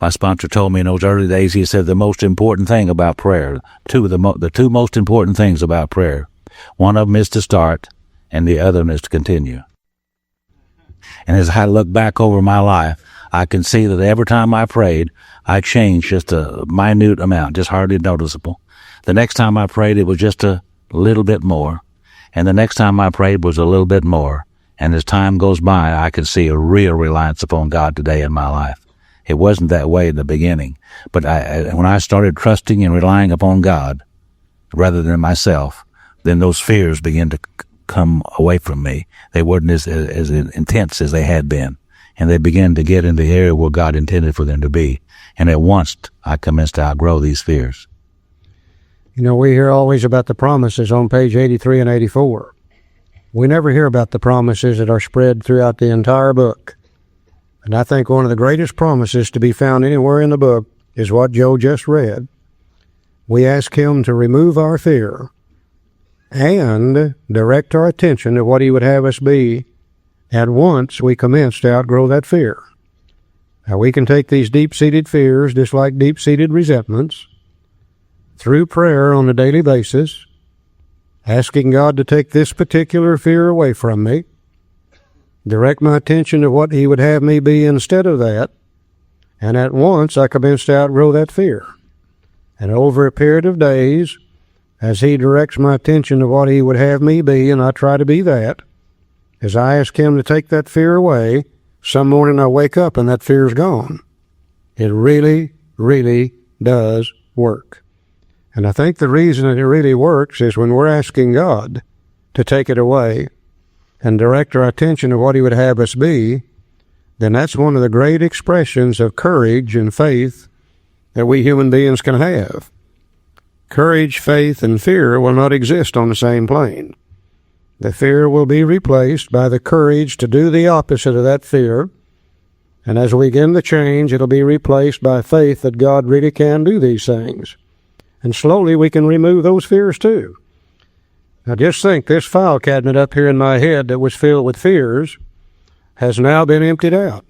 my sponsor told me in those early days, he said the most important thing about prayer, the two most important things about prayer, one of them is to start, and the other one is to continue. And as I look back over my life, I can see that every time I prayed, I changed just a minute amount, just hardly noticeable. The next time I prayed, it was just a little bit more. And the next time I prayed was a little bit more. And as time goes by, I can see a real reliance upon God today in my life. It wasn't that way in the beginning. But when I started trusting and relying upon God rather than myself, then those fears began to come away from me. They weren't as intense as they had been. And they began to get in the area where God intended for them to be. And at once, I commenced to outgrow these fears. You know, we hear always about the promises on page 83 and 84. We never hear about the promises that are spread throughout the entire book. And I think one of the greatest promises to be found anywhere in the book is what Joe just read. We ask Him to remove our fear and direct our attention to what He would have us be. At once, we commence to outgrow that fear. Now, we can take these deep-seated fears, just like deep-seated resentments, through prayer on a daily basis, asking God to take this particular fear away from me, direct my attention to what He would have me be instead of that, and at once I commence to outgrow that fear. And over a period of days, as He directs my attention to what He would have me be, and I try to be that, as I ask Him to take that fear away, some morning I wake up and that fear's gone. It really, really does work. And I think the reason that it really works is when we're asking God to take it away and direct our attention to what He would have us be, then that's one of the great expressions of courage and faith that we human beings can have. Courage, faith, and fear will not exist on the same plane. The fear will be replaced by the courage to do the opposite of that fear, and as we begin to change, it'll be replaced by faith that God really can do these things. And slowly we can remove those fears too. Now just think, this file cabinet up here in my head that was filled with fears has now been emptied out.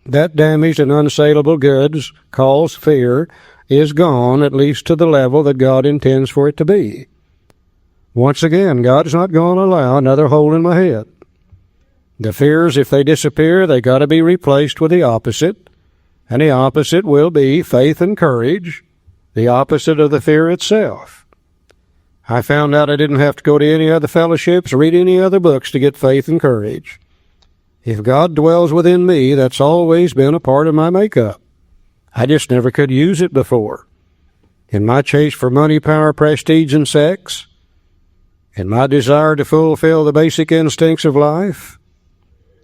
That damaged and unsaleable goods, called fear, is gone, at least to the level that God intends for it to be. Once again, God's not going to allow another hole in my head. The fears, if they disappear, they got to be replaced with the opposite, and the opposite will be faith and courage, the opposite of the fear itself. I found out I didn't have to go to any other fellowships, read any other books to get faith and courage. If God dwells within me, that's always been a part of my makeup. I just never could use it before. In my chase for money, power, prestige, and sex, in my desire to fulfill the basic instincts of life,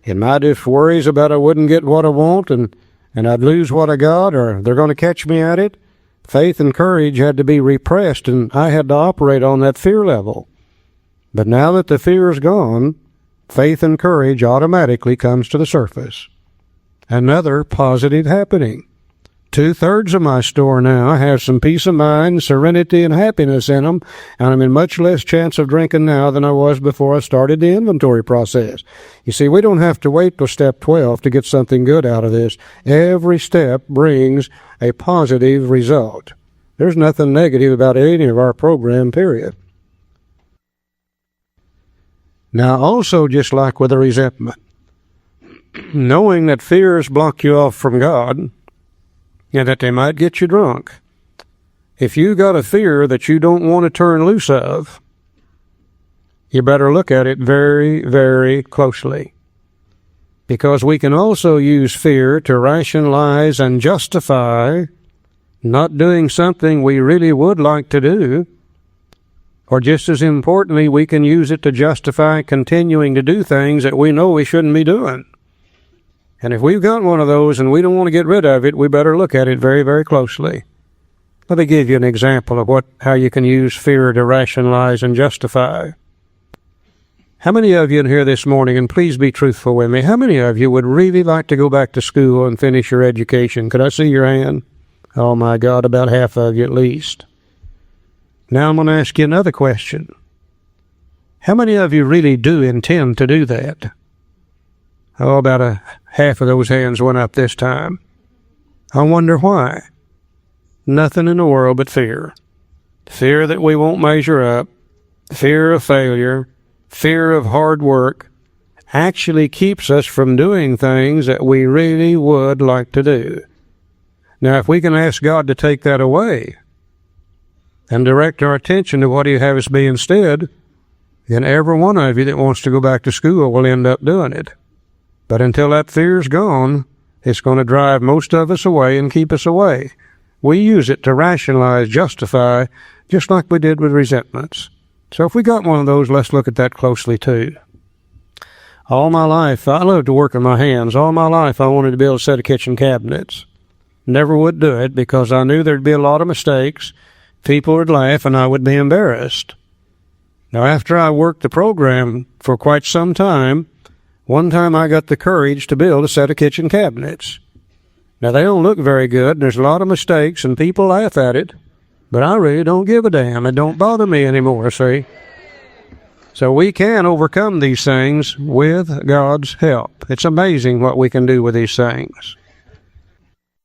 in my worries about I wouldn't get what I want and I'd lose what I got or they're going to catch me at it, faith and courage had to be repressed, and I had to operate on that fear level. But now that the fear is gone, faith and courage automatically comes to the surface. Another positive happening. 2/3 of my store now have some peace of mind, serenity, and happiness in them, and I'm in much less chance of drinking now than I was before I started the inventory process. You see, we don't have to wait till step 12 to get something good out of this. Every step brings a positive result. There's nothing negative about any of our program, period. Now, also, just like with a resentment, knowing that fears block you off from God, and that they might get you drunk. If you got a fear that you don't want to turn loose of, you better look at it very, very closely. Because we can also use fear to rationalize and justify not doing something we really would like to do, or just as importantly, we can use it to justify continuing to do things that we know we shouldn't be doing. And if we've got one of those and we don't want to get rid of it, we better look at it very, very closely. Let me give you an example of how you can use fear to rationalize and justify. How many of you in here this morning, and please be truthful with me, how many of you would really like to go back to school and finish your education? Could I see your hand? Oh my God, about half of you at least. Now I'm going to ask you another question. How many of you really do intend to do that? Oh, about a half of those hands went up this time. I wonder why. Nothing in the world but fear. Fear that we won't measure up, fear of failure, fear of hard work, actually keeps us from doing things that we really would like to do. Now, if we can ask God to take that away and direct our attention to what He'd have us be instead, then every one of you that wants to go back to school will end up doing it. But until that fear's gone, it's going to drive most of us away and keep us away. We use it to rationalize, justify, just like we did with resentments. So if we got one of those, let's look at that closely too. All my life, I loved to work with my hands. All my life, I wanted to build a set of kitchen cabinets. Never would do it because I knew there'd be a lot of mistakes. People would laugh and I would be embarrassed. Now, after I worked the program for quite some time, one time I got the courage to build a set of kitchen cabinets. Now, they don't look very good, and there's a lot of mistakes, and people laugh at it, but I really don't give a damn. It don't bother me anymore, see? So we can overcome these things with God's help. It's amazing what we can do with these things.